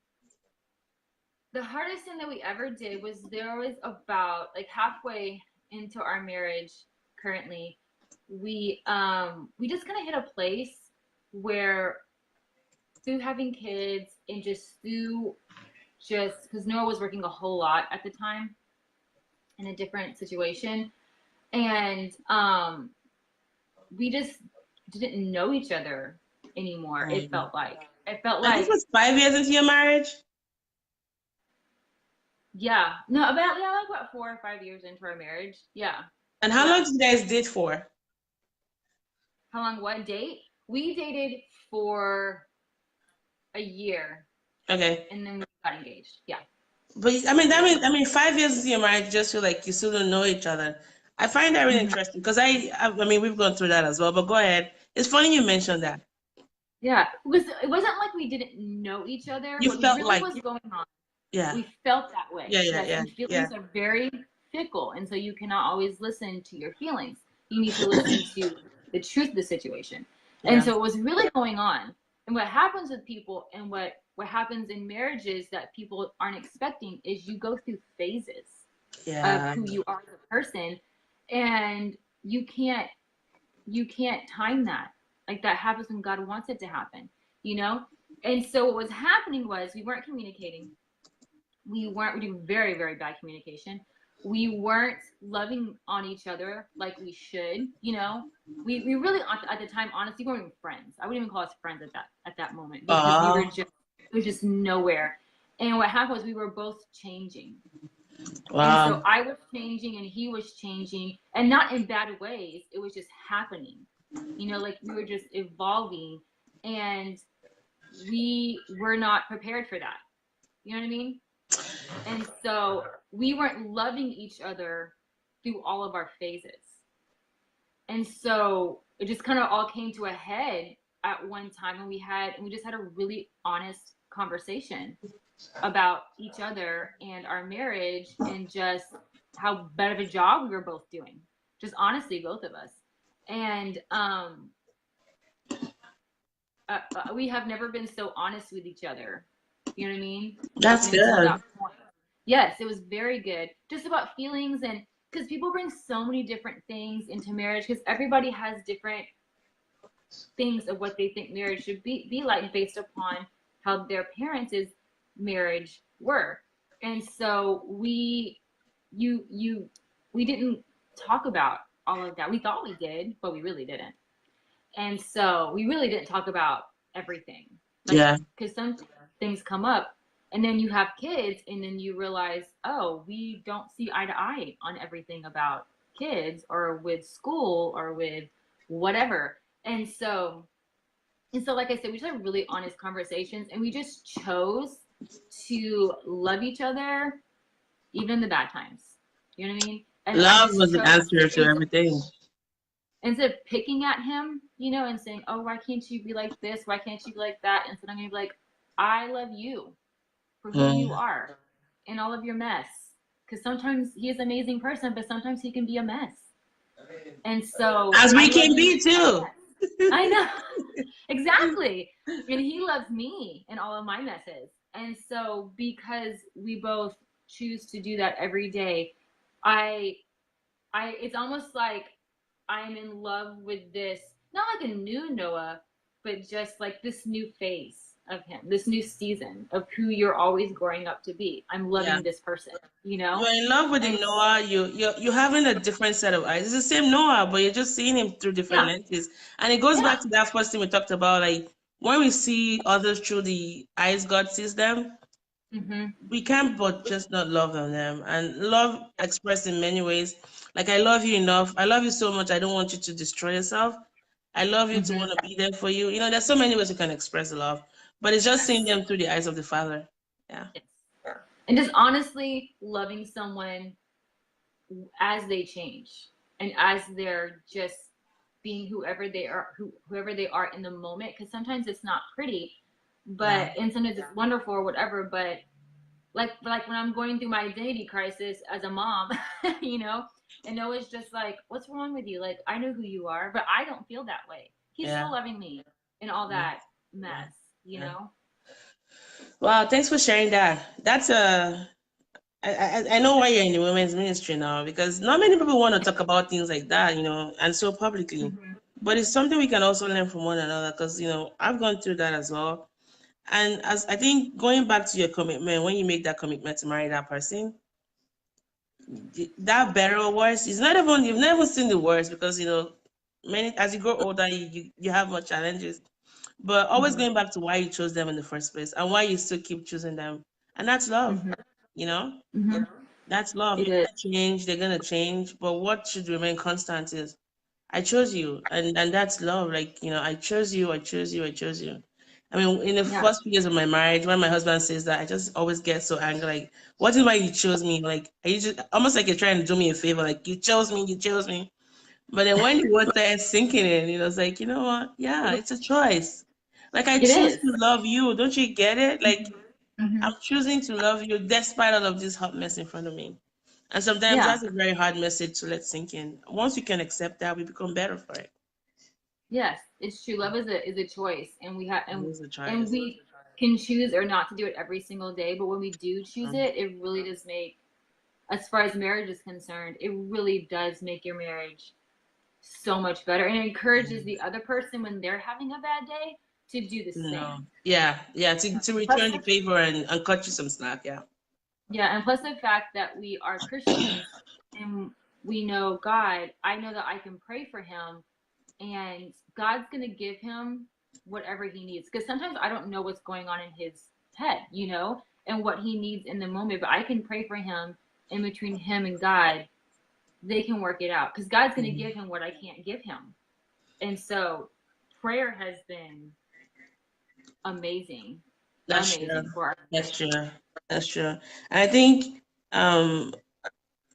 the hardest thing that we ever did was there was about like halfway into our marriage currently, we just kind of hit a place where through having kids and just because Noah was working a whole lot at the time in a different situation, and we just didn't know each other anymore. It Um, felt like it felt and this like was 5 years into your marriage? yeah, no, about yeah, like about 4 or 5 years into our marriage. Yeah, And how long yeah. did you guys date for? How long? What date? We dated for a year, Okay. and then we got engaged. Yeah, But I mean, yeah. 5 years into your marriage, you just feel like you still don't know each other. I find that really Hmm. interesting because I mean, we've gone through that as well. But go ahead. It's funny you mentioned that. Yeah, it wasn't like we didn't know each other. You What felt really like, was going on, yeah, we felt that yeah, way. yeah, Yes, yeah, and yeah, feelings are very fickle, and so you cannot always listen to your feelings. You need to listen to the truth of the situation. And yeah, so it was really going on. And what happens with people, and what happens in marriages that people aren't expecting, is you go through phases of yeah. who you are as a person, and you can't time that. Like that happens when God wants it to happen, you know? And so what was happening was we weren't communicating. We do very, very bad communication. We weren't loving on each other like we should, you know? We really at the time, honestly, we weren't even friends. I wouldn't even call us friends at that moment because we were Oh, just it was just nowhere. And what happened was we were both changing. And so wow. I was changing and he was changing, and not in bad ways. It was just happening. Like we were just evolving, and we were not prepared for that. You know what I mean? And so we weren't loving each other through all of our phases. And so it just kind of all came to a head at one time, and we just had a really honest conversation about each other and our marriage, and just how bad of a job we were both doing. Just honestly, both of us. And we have never been so honest with each other. You know what I mean? Up That's until good. that point. Yes, it was very good. Just about feelings, and because people bring so many different things into marriage, because everybody has different things of what they think marriage should be like based upon how their parents' marriage were. And so we didn't talk about all of that. We thought we did, but we really didn't. And so we really didn't talk about everything. Like, Yeah. because some things come up, and then you have kids, and then you realize, oh, we don't see eye to eye on everything about kids or with school or with whatever. And so like I said, we just had really honest conversations, and we just chose to love each other even in the bad times. You know what I mean? And I Love just was the chose answer to instead everything. instead of picking at him, and saying, "Oh, why can't you be like this? Why can't you be like that?" Instead, I'm gonna be like, "I love you for who you Mm. are and all of your mess." Because sometimes he is an amazing person, but sometimes he can be a mess. And so As I we love can you be in my too. mess. I know. Exactly. And he loves me in all of my messes. And so because we both choose to do that every day, I it's almost like I'm in love with this, not like a new Noah, but just like this new phase of him, this new season of who you're always growing up to be. I'm Yeah. loving this person, you know? You're in love with the And Noah. You're having a different set of eyes. It's the same Noah, but you're just seeing him through different yeah, lenses. And it goes back yeah. to that first thing we talked about, like when we see others through the eyes God sees them, Mm-hmm. we can't but just not love on them. And love expressed in many ways. Like I love you enough. I love you so much. I don't want you to destroy yourself. I love you to Mm-hmm. want to be there for you. There's so many ways you can express love, but it's just seeing Yes. them through the eyes of the Father. Yeah. Yes. And just honestly loving someone as they change, and as they're just being whoever they are in the moment, because sometimes it's not pretty, Yeah. and sometimes it's wonderful or whatever, but like when I'm going through my identity crisis as a mom, you know, and Noah's just like, what's wrong with you? Like, I know who you are, but I don't feel that way. He's Yeah. still loving me and all that mess, Yeah. you Yeah. know? Wow, thanks for sharing that. That's a I know why you're in the women's ministry now, because not many people want to talk about things like that, you know, and so publicly. Mm-hmm. But it's something we can also learn from one another, because, you know, I've gone through that as well. And as I think going back to your commitment, when you make that commitment to marry that person, that better or worse, it's not even, you've never seen the worst, because, you know, many, as you grow older, you have more challenges. But always Mm-hmm. going back to why you chose them in the first place and why you still keep choosing them. And that's love, Mm-hmm. you know? Mm-hmm. That's love. It You is. change, they're gonna change. But what should remain constant is I chose you. And that's love. Like, you know, I chose you, I chose you, I chose you. I mean, in the Yeah. first few years of my marriage, when my husband says that, I just always get so angry. Like, what is why you chose me? Like, are you just almost like you're trying to do me a favor? Like, you chose me, you chose me. But then when the word started sinking in, you know, it's like, you know what? Yeah, it's a choice. Like, I It choose is. to love you. Don't you get it? Like, Mm-hmm. I'm choosing to love you despite all of this hot mess in front of me. And sometimes Yeah. that's a very hard message to let sink in. Once you can accept that, we become better for it. Yes, it's true. Love is a choice, and we have It is a and choice. we can choose or not to do it every single day. But when we do choose Mm. it, it really does make, as far as marriage is concerned, it really does make your marriage so much better, and it encourages the other person when they're having a bad day to do the No. same. Yeah, yeah, to Plus, return the favor and cut you some slack, yeah. yeah, and plus the fact that we are Christians and we know God, I know that I can pray for him and God's going to give him whatever he needs. Because sometimes I don't know what's going on in his head, you know, and what he needs in the moment, but I can pray for him, and between him and God, they can work it out because God's going to Mhm. give him what I can't give him. And so prayer has been amazing, That's true. amazing for our That's marriage. true. That's true. And I think um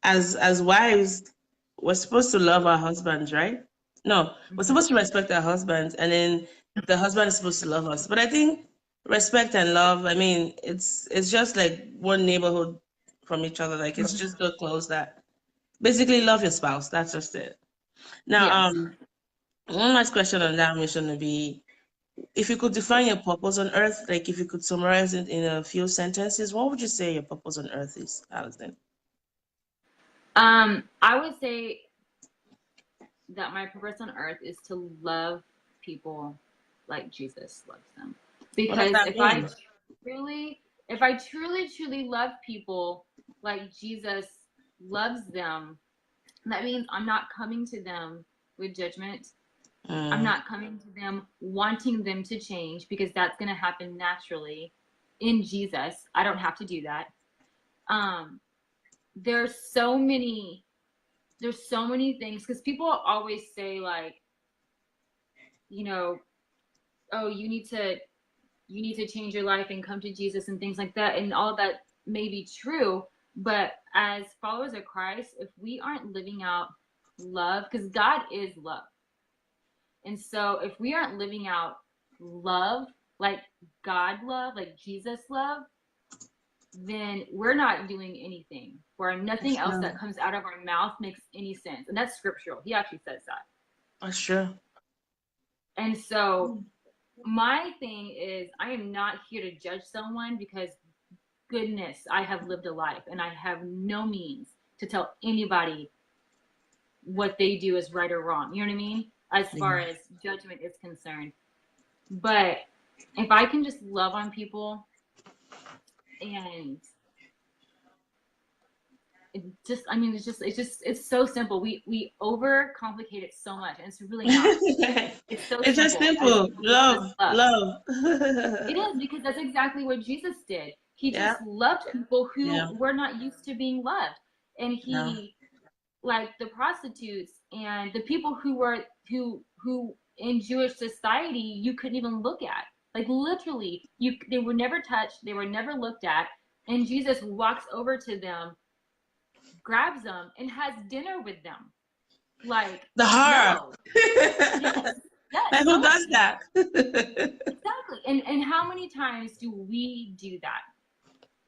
as wives, we're supposed to love our husbands, right? No, we're Mm-hmm. supposed to respect our husbands, and then the husband is supposed to love us. But I think respect and love, I mean, it's just like one neighborhood from each other. Like it's Mm-hmm. just so close that basically love your spouse. That's just it. Now, Yes. one last question on that mission would be, if you could define your purpose on earth, like if you could summarize it in a few sentences, what would you say your purpose on earth is, Allison? I would say that my purpose on earth is to love people like Jesus loves them. What does Because that mean? truly, if I truly love people like Jesus loves them, that means I'm not coming to them with judgment. I'm Mm, not coming to them wanting them to change because that's going to happen naturally in Jesus. I don't have to do that. Um, there's so many things because people always say like, you know, oh, you need to change your life and come to Jesus and things like that, and all of that may be true, but as followers of Christ, if we aren't living out love, because God is love, and so if we aren't living out love like God love, like Jesus love, then we're not doing anything, or that's nothing else true. that comes out of our mouth makes any sense, and that's scriptural. He actually says that. That's true. And so my thing is, I am not here to judge someone because goodness, I have lived a life and I have no means to tell anybody what they do is right or wrong. You know what I mean? As far Yeah. as judgment is concerned. But if I can just love on people, and it just, I mean, it's so simple. We overcomplicate it so much, and it's really not. It's so It's just simple. As simple. Jesus Love, loves. love. It is, because that's exactly what Jesus did. He Yeah, just loved people who yeah, were not used to being loved. And yeah. he, like the prostitutes and the people who were who in Jewish society you couldn't even look at. Like literally, they were never touched, they were never looked at, and Jesus walks over to them, grabs them, and has dinner with them. Like, The heart. no. Yes. Yes, Like, who come on. does that? Exactly. And how many times do we do that?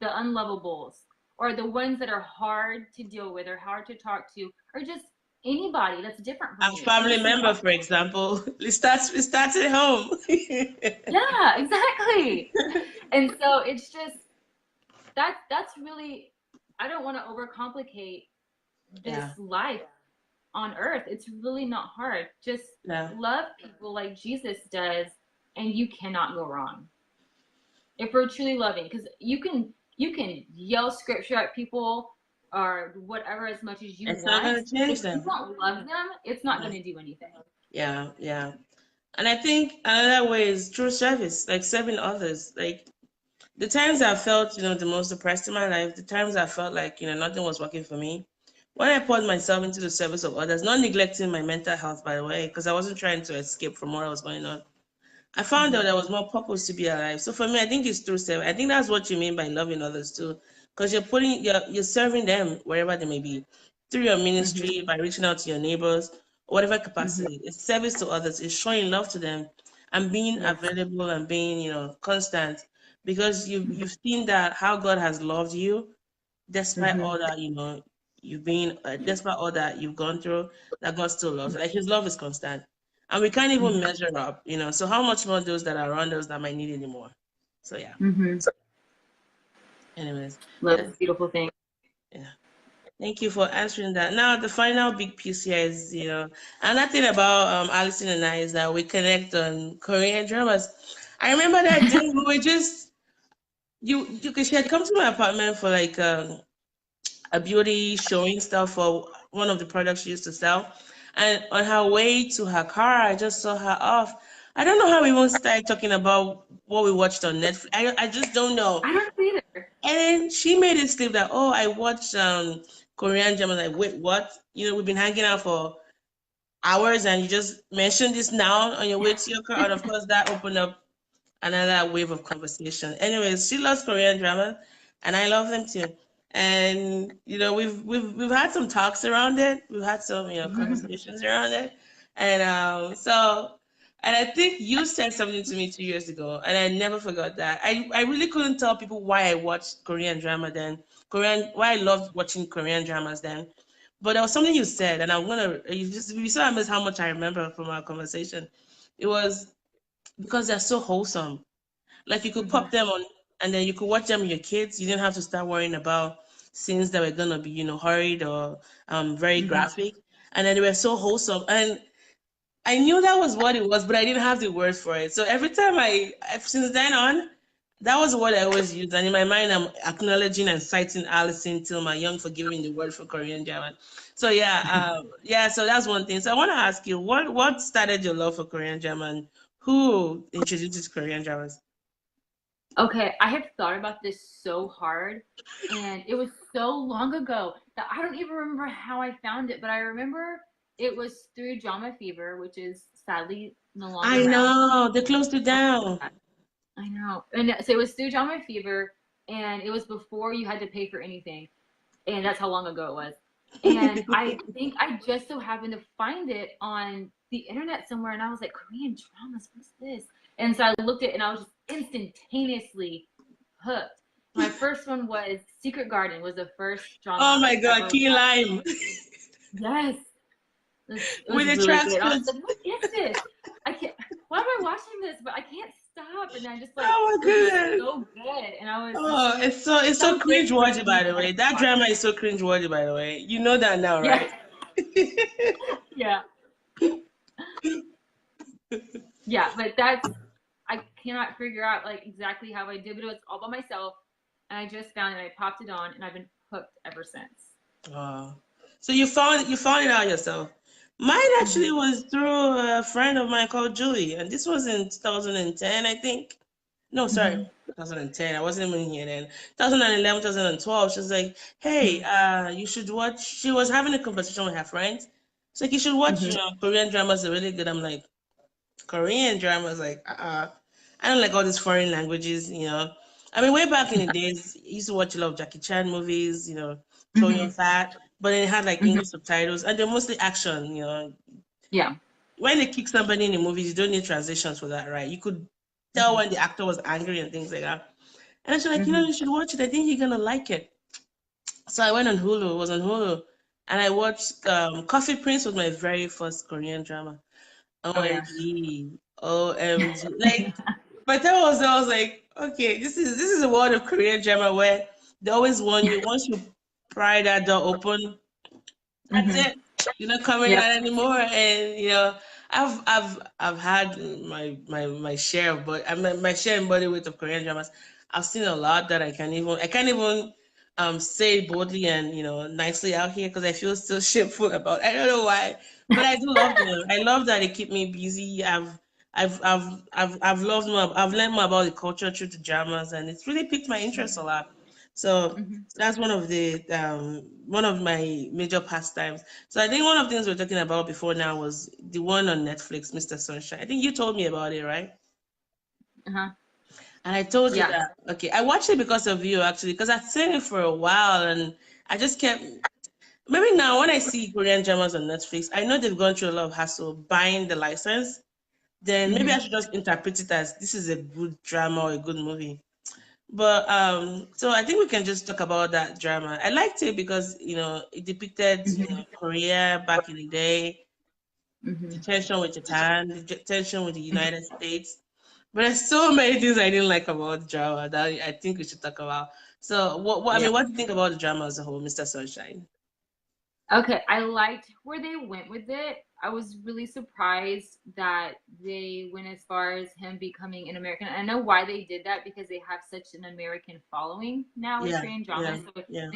the unlovables, or the ones that are hard to deal with or hard to talk to, or just anybody that's different from A you. You family just member, love for them. example, it starts at home. Yeah, exactly. And so it's just that's really, I don't want to overcomplicate this Yeah, life on earth. It's really not hard. Just yeah. love people like Jesus does, and you cannot go wrong if we're truly loving. Because you can yell scripture at people or whatever as much as you It's not want, gonna but change if you them. don't love them, it's not Yeah, going to do anything. yeah, yeah. And I think another way is through service, like serving others. Like the times I felt, the most depressed in my life, the times I felt like, nothing was working for me. When I poured myself into the service of others, not neglecting my mental health, by the way, because I wasn't trying to escape from what was going on. I found out Mm-hmm. there was more purpose to be alive. So for me, I think it's through service. I think that's what you mean by loving others too, because you're serving them wherever they may be, through your Mm-hmm. ministry, by reaching out to your neighbors, whatever Mm-hmm. capacity. It's service to others. It's showing love to them, and being Yes. available and being constant, because you've Mm-hmm. seen that how God has loved you despite Mm-hmm. all that you've been despite all that you've gone through, that God still loves. Like His love is constant, and we can't even Mm-hmm. measure up. So how much more those that are around us that might need it anymore. So yeah. Mm-hmm. Anyways, Love is a beautiful thing. yeah. Thank you for answering that. Now the final big piece here is another thing about Allison and I is that we connect on Korean dramas. I remember that day we were just because she had come to my apartment for like a beauty showing stuff for one of the products she used to sell. And on her way to her car, I just saw her off. I don't know how we even started talking about what we watched on Netflix. I just don't know. I don't know either. And then she made it slip that, oh, I watched Korean drama. Like, wait, what? We've been hanging out for hours and you just mentioned this now on your way to your car. And of course, that opened up another wave of conversation. Anyways, she loves Korean drama, and I love them too. And we've had some talks around it. We've had some conversations around it, and and I think you said something to me 2 years ago, and I never forgot that. I really couldn't tell people why I watched Korean drama then, why I loved watching Korean dramas then. But there was something you said, and I'm gonna you saw I miss how much I remember from our conversation. It was because they're so wholesome. Like you could Mm-hmm. pop them on and then you could watch them with your kids. You didn't have to start worrying about scenes that were gonna be, hurried or very Mm-hmm. graphic. And then they were so wholesome. And I knew that was what it was, but I didn't have the words for it. So every time since then on, that was what I always used. And in my mind, I'm acknowledging and citing Allison-Tillman Young for giving the word for Korean drama. So yeah, so that's one thing. So I want to ask you, what started your love for Korean drama and who introduced you to Korean dramas? Okay, I have thought about this so hard, and it was so long ago that I don't even remember how I found it, but I remember it was through Drama Fever, which is sadly no longer I around. know they closed it down. I know. And so it was through Drama Fever, and it was before you had to pay for anything, and that's how long ago it was. And I think I just so happened to find it on the internet somewhere, and I was like, Korean dramas, what's this? And so I looked at it, and I was just instantaneously hooked. My first one was Secret Garden, was the first Oh drama my I God, ever key watched. lime Yes, it with was the really track good. I was suits. like, what is this? I can't. Why am I watching this? But I can't stop. And I just like, Oh my it was just goodness. so good. And I was Oh, it's so so cringe grateful worthy to by be the able way. to That watch drama it. is so cringe worthy by the way. You know that now, Yeah, right? yeah, yeah. But that's, I cannot figure out like exactly how I did, but it was all by myself. And I just found it. I popped it on, and I've been hooked ever since. Oh. So you found it out yourself. Mine actually Hmm. was through a friend of mine called Julie, and this was in 2010, I think. No, sorry, Hmm. 2010. I wasn't even here then. 2011, 2012. She was like, "Hey, you should watch." She was having a conversation with her friends. She's like, "You should watch, Hmm. Korean dramas. Are really good." I'm like, Korean dramas, like, I don't like all these foreign languages. I mean, way back in the days, I used to watch a lot of Jackie Chan movies, Choi Hmm. Yun-fat, but it had like Hmm. English subtitles, and they're mostly action. Yeah. When they kick somebody in the movies, you don't need translations for that, right? You could tell Hmm. when the actor was angry and things like that. And she's like, you should watch it. I think you're gonna like it. So I went on Hulu. It was on Hulu, and I watched Coffee Prince was my very first Korean drama. Oh yeah. OMG, OMG. Like by the time I was like, okay, this is a world of Korean drama where they always warn you once you pry that door open, that's Mm-hmm. it. You're not coming Yep. out anymore. And I've had my share of but my share and body weight of Korean dramas. I've seen a lot that I can't even say boldly and nicely out here because I feel still shameful about. I don't know why, but I do love them. I love that they keep me busy. I've loved more. I've learned more about the culture through the dramas, and it's really piqued my interest a lot. So Mm-hmm. that's one of my major pastimes. So I think one of the things we are talking about before now was the one on Netflix, Mr. Sunshine. I think you told me about it, right? Uh-huh. And I told you Yeah. that okay, I watched it because of you actually, because I'd seen it for a while and I just kept maybe now when I see Korean dramas on Netflix, I know they've gone through a lot of hassle buying the license. Then maybe I Mm-hmm. should just interpret it as this is a good drama or a good movie. But so I think we can just talk about that drama. I liked it because it depicted Mm-hmm. Korea back in the day, the Mm-hmm. tension with Japan, the tension with the United States. But there's so many things I didn't like about the drama that I think we should talk about. So what I Yeah. mean, what do you think about the drama as a whole, Mr. Sunshine? Okay, I liked where they went with it. I was really surprised that they went as far as him becoming an American. I know why they did that because they have such an American following now with Yeah, Korean yeah, dramas. So yeah.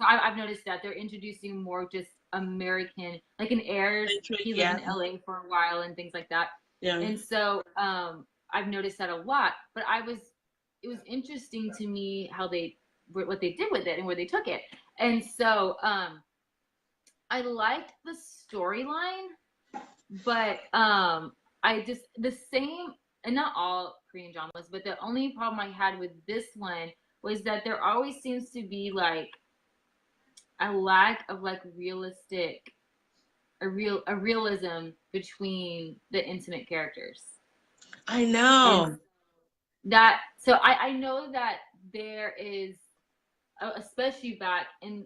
I've noticed that they're introducing more just American, like in Airs, Centric, he lived yeah, in LA for a while and things like that. yeah, And so I've noticed that a lot. But it was interesting to me how what they did with it and where they took it. And so I liked the storyline, but I just the same, and not all Korean dramas, but the only problem I had with this one was that there always seems to be like a lack of like a realism between the intimate characters. I And know. I know that there is especially back in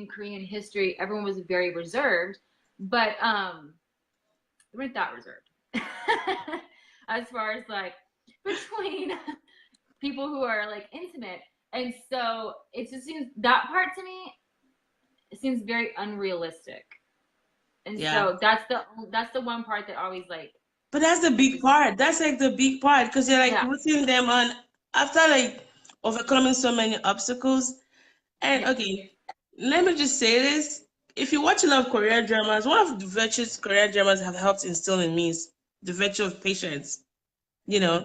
Korean history, everyone was very reserved, but they weren't that reserved as far as like between people who are like intimate. And so it just seems that part to me it seems very unrealistic. And Yeah. so that's the one part that always like But that's the big confuses me. part. That's like the big part because you're like Yeah. rooting them on after like overcoming so many obstacles. And Yeah. okay, let me just say this. If you watch a lot of Korean dramas, one of the virtues Korean dramas have helped instill in me is the virtue of patience. You Mm-hmm. know,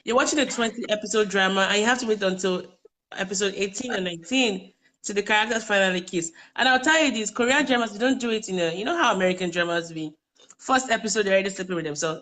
you're watching a 20 episode drama and you have to wait until episode 18 or 19 to the characters finally kiss. And I'll tell you this, Korean dramas, they don't do it you know how American dramas be. First episode, they're already sleeping with themselves.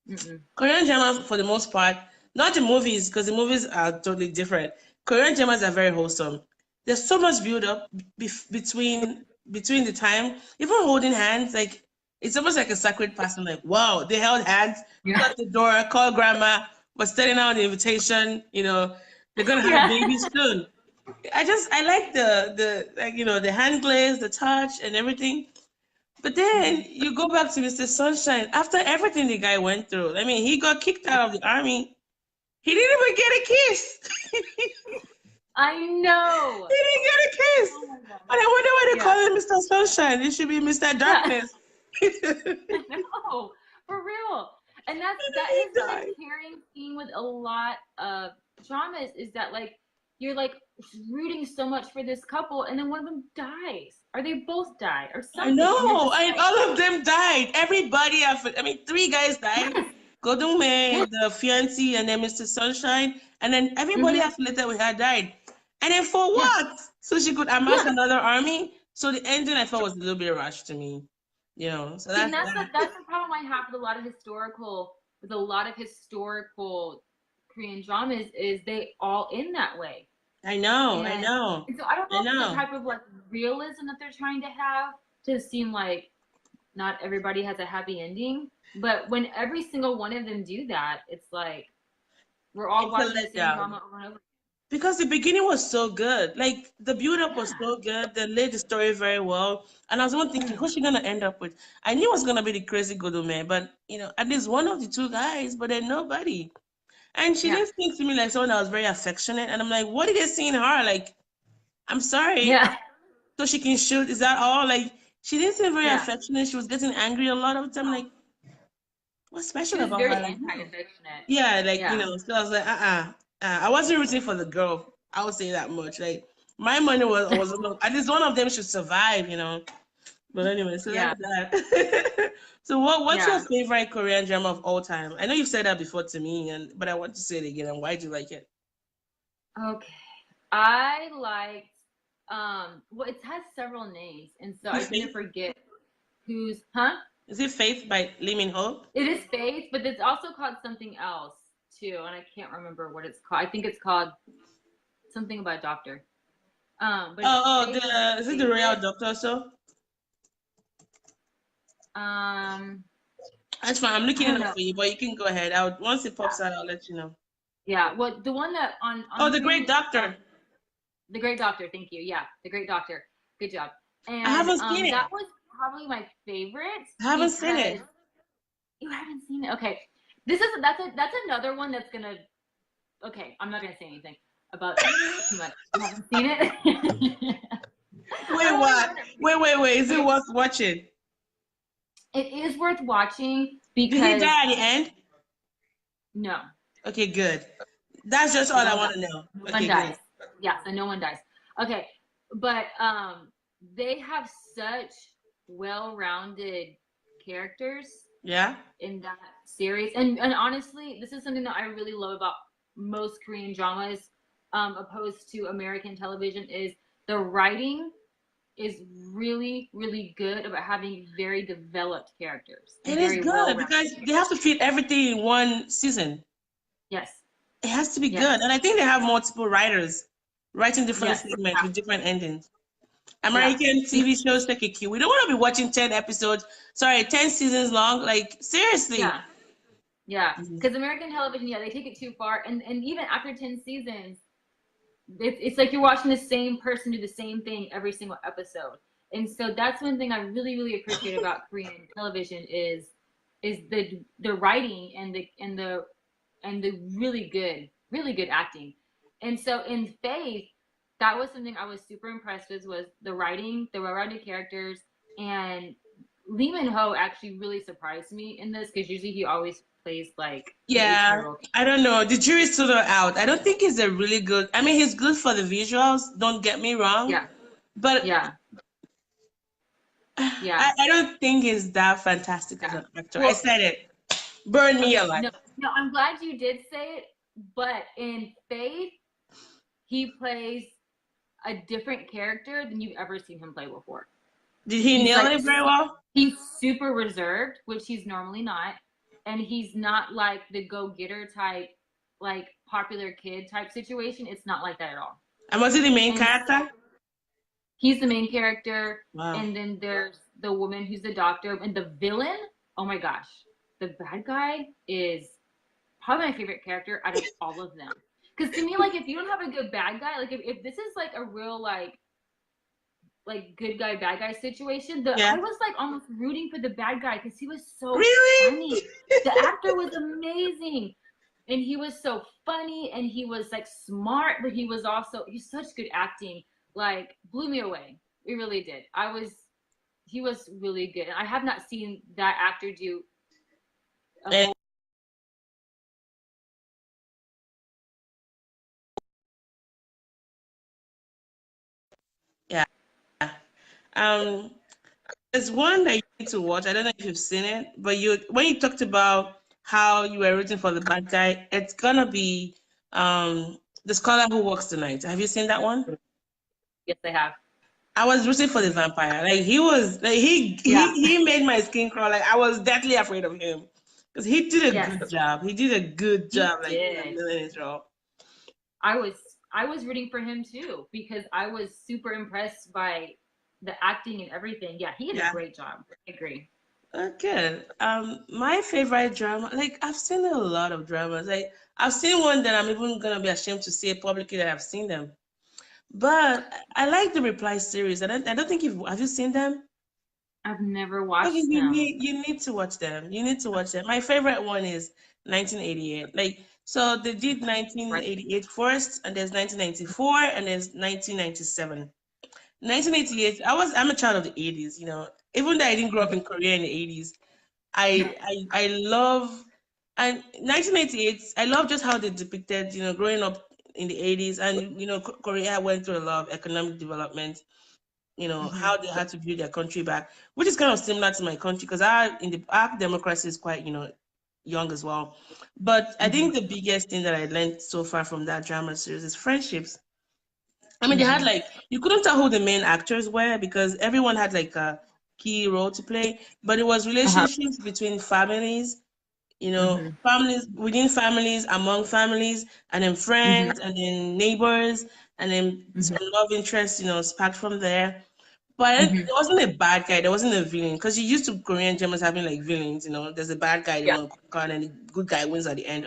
Mm-mm. Korean dramas, for the most part, not the movies, because the movies are totally different. Korean dramas are very wholesome. There's so much build up between the time, even holding hands, like it's almost like a sacred pattern. Like, wow, they held hands, Yeah. shut the door, call grandma, was sending out the invitation. They're gonna have Yeah. babies soon. I like the like the hand glaze, the touch, and everything. But then Mm-hmm. you go back to Mr. Sunshine. After everything the guy went through, I mean, he got kicked out of the army. He didn't even get a kiss. I know. He didn't get a kiss. Oh my god. And I wonder why they Yeah. call him Mr. Sunshine. It should be Mr. Yeah. Darkness. No, for real. And that He is a died. recurring theme with a lot of dramas is that like you're like rooting so much for this couple and then one of them dies or they both die or I something and you're know. just And like all of them died. Everybody, I mean, three guys died. yes, Godume, yes, the fiancé, and then Mr. Sunshine. And then everybody mm-hmm, affiliated with her died. And then for yeah, what? So she could amass yeah. another army? So the ending I thought was a little bit rushed to me. So See, and that's that. that's the problem I have with a lot of historical Korean dramas is they all end that way. I know, I And, know, and so I don't I know if it's the know. type of like realism that they're trying to have to seem like not everybody has a happy ending. But when every single one of them do that, it's like We're all It's a watching the same letdown. drama over and over. Because the beginning was so good. Like the build up was Yeah. so good. They laid the story very well. And I was one thinking, Yeah. who's she gonna end up with? I knew it was gonna be the crazy good man, but at least one of the two guys, but then nobody. And she Yeah. didn't seem to me like someone that was very affectionate. And I'm like, what did they see in her? Like, I'm sorry. Yeah. So she can shoot. Is that all? Like, she didn't seem very Yeah. affectionate. She was getting angry a lot of the time. No. Like, what's She special was about very her? Like, no. anti-affectionate. Yeah, like, Yeah. so I was like, I wasn't rooting for the girl. I would say that much. Like, my money was at least one of them should survive. But anyway, so Yeah. that's that. So what's your Yeah. favorite Korean drama of all time? I know you've said that before to me, but I want to say it again. And why do you like it? Okay. I liked well, it has several names, and so Is I it tend to Faith? forget who's huh? Is it Faith by Lee Min Ho? It is Faith, but it's also called something else too, and I can't remember what it's called. I think it's called something about doctor. But Oh, Faith is my is it the Royal favorite. Doctor also? Um, That's fine. I'm I looking don't it up know. for you, but you can go ahead. Once it Yeah, pops out, I'll let you know. yeah. Well, the one that on Oh, the The Great screen, Doctor. the Great Doctor. Thank you. Yeah, the Great Doctor. Good job. I And haven't seen it. that was probably my favorite I haven't seen because it. you haven't seen it. Okay, that's another one that's gonna. Okay, I'm not gonna say anything about too much. You haven't seen it. I Wait, don't want to what? ruin it. Wait. Is it Okay, worth watching? it is worth watching Did he because die at the end? no, Okay, good. That's just all they I don't die. want to know. No one Okay, good. dies. Yeah, so no one dies. Okay, but they have such well-rounded characters Yeah? in that series, and honestly, this is something that I really love about most Korean dramas, opposed to American television, is the writing is really, really good about having very developed characters and It is very good well-rounded because they have to characters. fit everything in one season. Yes, It has to be yes, good. And I think they have multiple writers writing different yes, segments with different endings. yeah, American yeah. TV shows take a cue. We don't want to be watching 10 episodes, sorry, 10 seasons long. Like, seriously. Yeah, yeah. Mhm. Because American television, yeah, they take it too far, and even after 10 seasons, it's like you're watching the same person do the same thing every single episode. And so that's one thing I really, really appreciate about Korean television is the writing and the really good acting. And so in Faith, that was something I was super impressed with, was the writing, the well-rounded characters, and Lee Min Ho actually really surprised me in this because usually he always plays like an Yeah, 18-year-old. I don't know. The jury's still not out. I don't think he's a really good. I mean, he's good for the visuals. Don't get me wrong, Yeah, but yeah, yeah, I don't think he's that fantastic as yeah. an actor. I Well, said it. Burn me okay, alive. no, no, I'm glad you did say it, but in Faith, he plays a different character than you've ever seen him play before. Did he He's nail like it very well? he's super reserved, which he's normally not, and he's not like the go-getter type, like popular kid type situation. It's not like that at all. And was he the main And so character? he's the main character, Wow. and then there's the woman who's the doctor, and the villain. Oh my gosh, the bad guy is probably my favorite character out of all of them. Because to me, like, if you don't have a good bad guy, like if this is like a real like good guy bad guy situation, Yeah. I was like almost rooting for the bad guy because he was so Really? funny. The actor was amazing, and he was so funny, and he was like smart, but he's such good acting. Like, blew me away. It really did. He was really good, and I have not seen that actor do a Eh, whole. yeah. Um, there's one that you need to watch. I don't know if you've seen it, but when you talked about how you were rooting for the bad guy, it's gonna be the scholar who walks the night. Have you seen that one? Yes, they have. I was rooting for the vampire. Like he was, like Yeah. he made my skin crawl. Like I was deathly afraid of him because he did a Yes, good job. He did a good he job, like in that did. villain's role. I was I was rooting for him too because I was super impressed by the acting and everything. Yeah, he did a Yeah. great job. I agree. Okay. My favorite drama, like I've seen a lot of dramas. Like I've seen one that I'm even gonna be ashamed to say publicly that I've seen them. But I like the Reply series. I don't think you've have you seen them? I've never Okay, watched them. you need to watch them. You need to watch them. My favorite one is 1988. Like so they did Right. 1988 first, and there's 1994, and there's 1997. 1988, I'm a child of the 80s, you know. Even though I didn't grow up in Korea in the 80s, I love and 1988, I love just how they depicted, you know, growing up in the 80s, and you know Korea went through a lot of economic development, you know, Mm-hmm. how they had to build their country back, which is kind of similar to my country because our democracy is quite, you know, young as well. But I Mm-hmm. think the biggest thing that I learned so far from that drama series is friendships. I mean, they had Mm-hmm. like you couldn't tell who the main actors were because everyone had like a key role to play, but it was Uh-huh. relationships between families, you know, Mm-hmm. families within families, among families, and then Mm-hmm. friends, and then neighbors, and then Mm-hmm. some love interest, you know, sparked from there. But Mm-hmm. there wasn't a bad guy, there wasn't a villain, because you used to Korean dramas having like villains, you know, there's a bad guy, they Yeah. want to conquer, and the good guy wins at the end.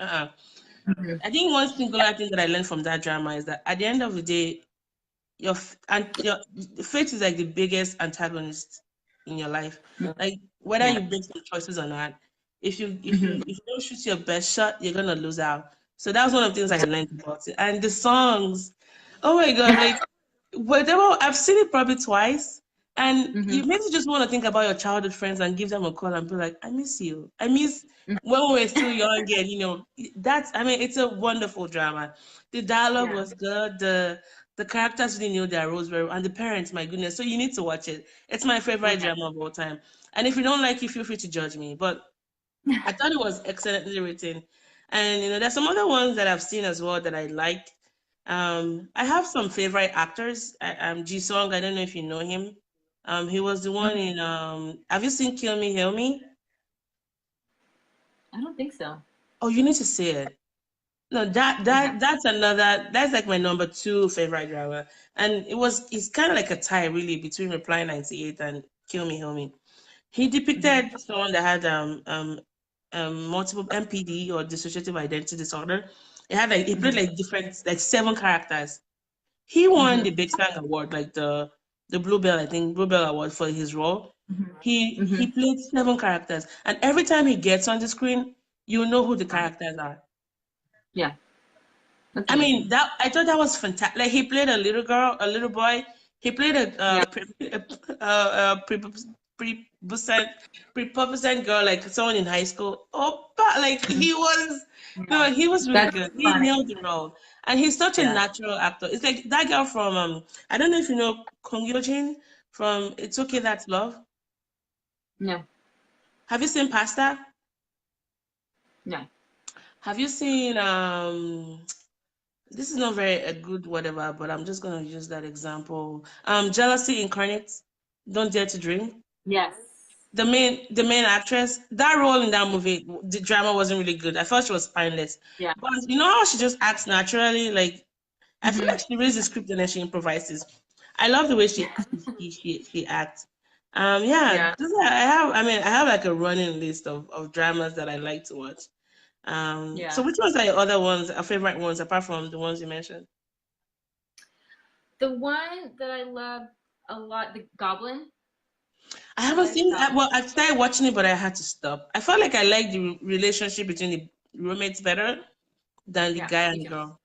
Mm-hmm. I think one singular thing that I learned from that drama is that at the end of the day, your fate is like the biggest antagonist in your life. Like whether Yeah. you make some choices or not, Mm-hmm. if you don't shoot your best shot, you're gonna lose out. So that was one of the things I learned about it. And the songs, oh my god, like whatever I've seen it probably twice. And Mm-hmm. you makes you just want to think about your childhood friends and give them a call and be like, I miss you. I miss when we were still young and you know, that's I mean, it's a wonderful drama. The dialogue Yeah. was good, the characters really knew their roles very well, and the parents, my goodness. So you need to watch it. It's my favorite Okay. drama of all time. And if you don't like it, feel free to judge me. But I thought it was excellently written. And you know, there's some other ones that I've seen as well that I liked. I have some favorite actors. Ji Song. I don't know if you know him. He was the one in. Have you seen Kill Me, Heal Me? I don't think so. Oh, you need to see it. No, Okay. that's another. That's like my number two favorite drama, and it's kind of like a tie really between Reply 98 and Kill Me, Heal Me. He Mm-hmm. depicted someone that had multiple MPD or dissociative identity disorder. It had like he played Mm-hmm. like different like seven characters. He won Mm-hmm. the Big Bang Award, like the Bluebell, I think Bluebell Award for his role. Mm-hmm. He played seven characters, and every time he gets on the screen, you know who the Uh-huh. characters are. Yeah. That's I mean, amazing. that I thought that was fantastic. Like he played a little girl, a little boy. He played Yeah. prepubescent, prepubescent girl, like someone in high school. Oh, but like Mhm. Yeah. he was really That's good. He funny. nailed the role, and he's such a Yeah. natural actor. It's like that girl from I don't know if you know Kong Yojin from It's Okay That's Love. No. Have you seen Pasta? No. Have you seen this is not very a good whatever, but I'm just gonna use that example. Jealousy Incarnate, Don't Dare to Dream. Yes. The main actress, that role in that movie, the drama wasn't really good. I felt she was spineless. Yeah. But you know how she just acts naturally? Like I feel Mm-hmm. like she reads the script and then she improvises. I love the way Yeah. she acts. Yeah, Yeah. I have like a running list of dramas that I like to watch. So Yeah. which ones are your other ones, favorite ones apart from the ones you mentioned? The one that I love a lot, the Goblin. I I haven't like seen that it. one. Well, I started watching it, but I had to stop. I felt like I liked the relationship between the roommates better than the Yeah. guy Me and the too. girl.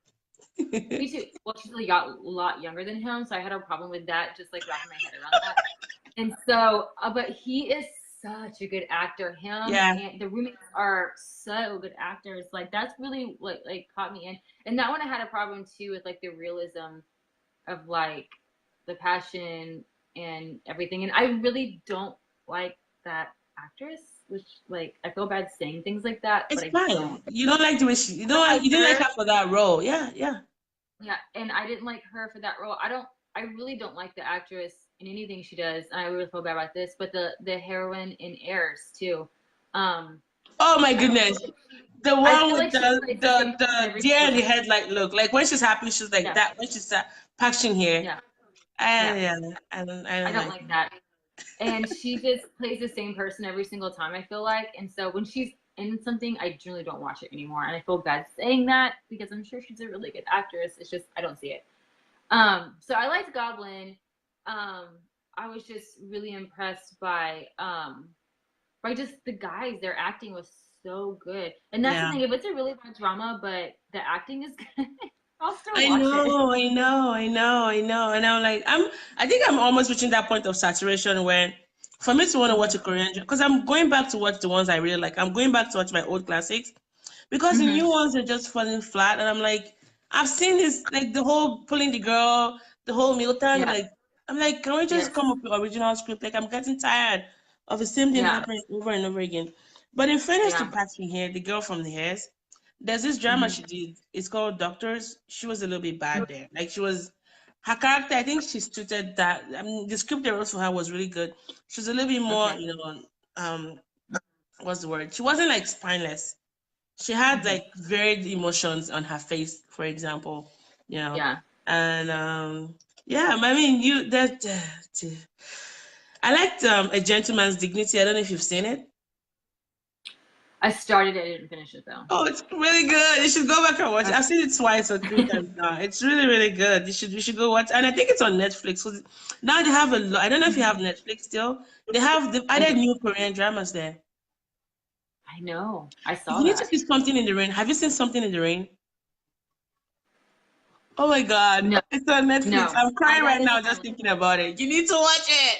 Me too. Well, she's a lot younger than him, so I had a problem with that, just like wrapping my head around that. And so, but he is such a good actor. Him Yeah, and the roommates are so good actors. Like that's really like caught me in. And that one I had a problem too with like the realism of like the passion and everything. And I really don't like that actress, which like I feel bad saying things like that, but it's I fine. don't. You don't like the way she. I don't like You didn't like her. her for that role. Yeah, yeah. Yeah, and I didn't like her for that role. I really don't like the actress in anything she does. And I really feel bad about this, but the heroine in Heirs too. Um, Oh my I don't goodness. feel like The I one feel with like she plays the same person the every deer single in the time. headlight look. Like when she's happy, she's like Yeah, that. When she's packaging here. yeah, I yeah. yeah, I I don't don't like like it. that. And she just plays the same person every single time, I feel like. And so when she's in something, I generally don't watch it anymore. And I feel bad saying that because I'm sure she's a really good actress. It's just I don't see it. So I liked Goblin. I was just really impressed by just the guys. Their acting was so good. And that's the Yeah. thing, if it's a really bad drama, but the acting is good, I'll still I watch it. know, I know, I know, I know. And I'm like, I think I'm almost reaching that point of saturation where for me to want to watch a Korean drama, because I'm going back to watch the ones I really like. I'm going back to watch my old classics because the new ones are just falling flat. And I'm like, I've seen this, like the whole pulling the girl, the whole Milton, Yeah. like, I'm like, can we just Yes. come up with original script? Like, I'm getting tired of the same thing Yeah. happening over and over again. But in fairness to Yeah. Patsy here, the girl from the hairs, there's this drama she did. It's called Doctors. She was a little bit bad there. Like her character, I think she suited that. I mean, the script they wrote for her was really good. She was a little bit more, Okay. um, what's the word? She wasn't like spineless. She had like varied emotions on her face, for example, Yeah. and yeah. I mean, I liked A Gentleman's Dignity. I don't know if you've seen it. I started it, I didn't finish it though. Oh, it's really good. You should go back and watch it. I've seen it twice or three times now. It's really, really good. You should go watch. And I think it's on Netflix. So now they have a lot. I don't know if you have Netflix still. They've I added do. new Korean dramas there. I know. I saw You need to that. see Something in the Rain. Have you seen Something in the Rain? Oh my God. No. It's on Netflix. No. I'm crying That right is now on my just list. thinking about it. You need to watch it.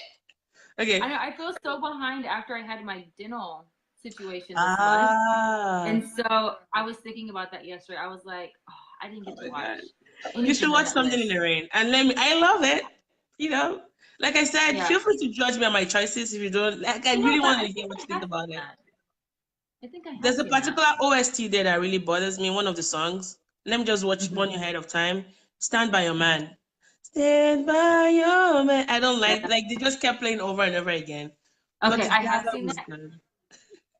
Okay. I know. I feel so behind after I had my dental situation this month. Ah. And so I was thinking about that yesterday. I was like, oh, I didn't Oh get to my watch God. You should anything on watch that Something in list. the Rain. And I love it. Like I said, Yeah. feel free to judge me on my choices if you don't. Like, I You know really what? want I to hear think what you I think have about seen it. that. I think I have There's a seen that. particular OST there that really bothers me, one of the songs. Let me just watch one ahead of time. Stand by Your Man. Stand by your man. I don't Yeah. like they just kept playing over and over again. But Okay, the I have dialogue seen was that good.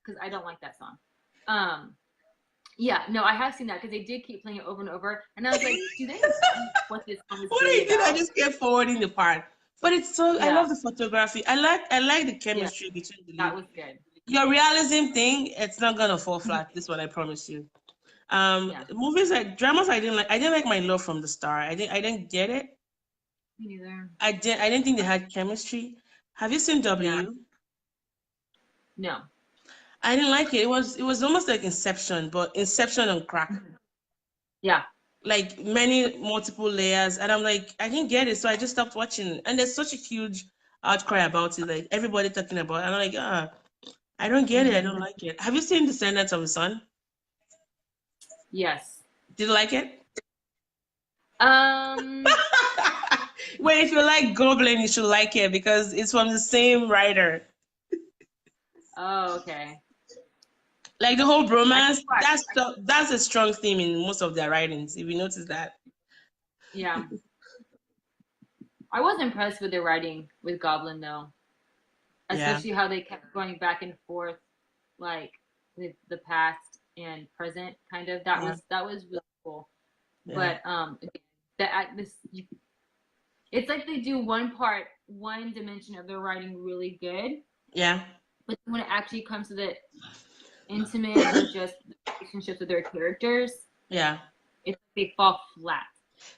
because I don't like that song. Yeah, no, I have seen that because they did keep playing it over and over, and I was like, do they know what this song is What really I did, I about? just kept forwarding the part. But it's so I Yeah. love the photography. I like the Yeah, chemistry between the that lead. was good. Your realism thing, it's not gonna fall flat. This one I promise you. Yeah, Movies like dramas I didn't like. I didn't like My Love from the Star. I didn't get it. me neither. I didn't think they had chemistry. Have you seen Yeah, W? no. I didn't like it. It was almost like Inception, but Inception on crack. Yeah, Like many multiple layers. And I'm like, I didn't get it, so I just stopped watching. And there's such a huge outcry about it, like everybody talking about it. And I'm like, I don't get it. I don't like it. Have you seen Descendants of the Sun? yes. Did you like it? Um, Well, if you like Goblin, you should like it because it's from the same writer. oh, okay. Like the whole I bromance, watched. that's a strong theme in most of their writings, if you notice that. Yeah, I was impressed with the writing with Goblin though, Yeah, especially how they kept going back and forth, like with the past and present, kind of. yeah, That was really cool. yeah, But again, it's like they do one dimension of their writing really good, yeah, but when it actually comes to the intimate or just the relationships with their characters, yeah. it's like they fall flat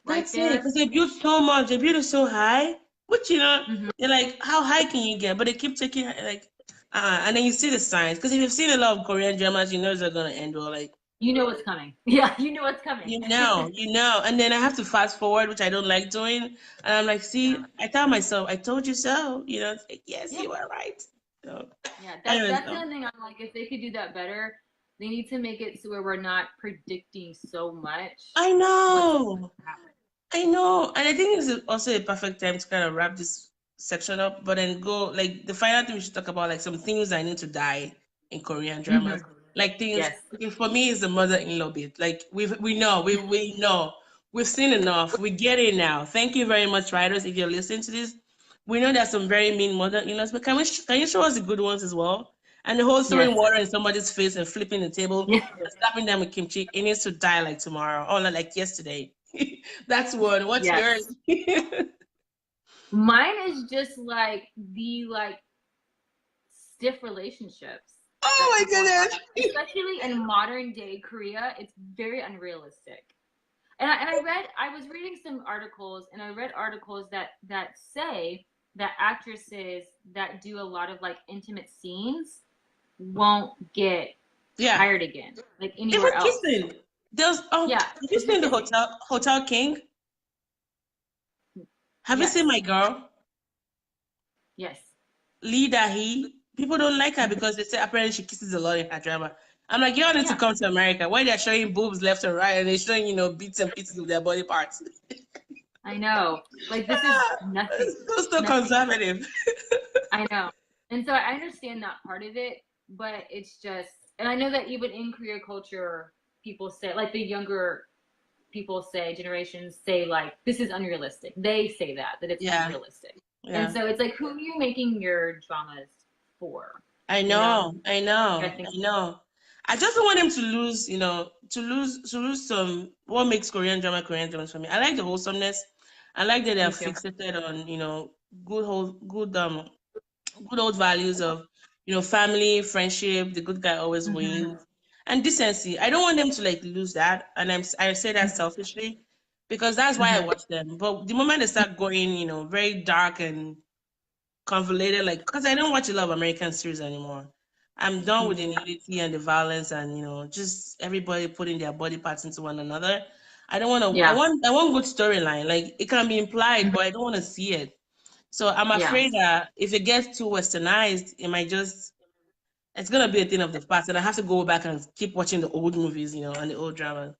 right That's it. there. Because they built so much, they built it so high, which Hmm. they're like, how high can you get? But they keep taking like, and then you see the signs. Because if you've seen a lot of Korean dramas, you know it's not gonna end well. Like, You know what's coming. Yeah, you know what's coming. and then I have to fast forward, which I don't like doing. And I'm like, see, Yeah, I tell myself, I told you so. It's like, yes, yeah, you are right. So, yeah. anyways, That's the only thing I'm like. If they could do that better, they need to make it so where we're not predicting so much I what's know. happening. I know, and I think this is also a perfect time to kind of wrap this section up, but then go like the final thing we should talk about, like some things that need to die in Korean dramas. Like things, Yes, okay, for me, is the mother-in-law bit. Like we know, we've seen enough. We get it now. Thank you very much, writers. If you're listening to this, we know there's some very mean mother-in-laws, but can you show us the good ones as well? And the whole throwing yes, water in somebody's face and flipping the table yeah. and slapping them with kimchi, it needs to die like tomorrow, or not like yesterday. That's one. What's yours? Yes. Mine is just like the stiff relationships Oh that my people have, goodness. especially in modern day Korea. It's very unrealistic. And I was reading some articles, and I read articles that say that actresses that do a lot of like intimate scenes won't get Yeah. hired again, like Even anywhere else. kissing. There's Yeah. have you seen the Hotel King? Have you Yes. seen My Girl? Yes. Lee Dahi? People don't like her because they say apparently she kisses a lot in her drama. I'm like, y'all need to Yeah. come to America. Why they're showing boobs left and right and they're showing, bits and pieces of their body parts. I know. Like this is nothing. So conservative. I know. And so I understand that part of it, but it's just, and I know that even in Korea culture, people say, like the younger people say, generations say, like, this is unrealistic. They say that it's unrealistic. Yeah. And so it's like, who are you making your dramas for? I know. I just don't want them to lose, to lose some what makes Korean dramas for me. I like the wholesomeness. I like that they're fixated on, good old values of, family, friendship, the good guy always wins, and decency. I don't want them to like lose that, and I say that selfishly because that's why I watch them. But the moment they start going, very dark and convoluted, like because I don't watch a lot of American series anymore. I'm done with the nudity and the violence and just everybody putting their body parts into one another. I don't want to. Yeah. I want good storyline. Like it can be implied, but I don't want to see it. So I'm afraid that if it gets too westernized, it's gonna be a thing of the past, and I have to go back and keep watching the old movies, and the old dramas.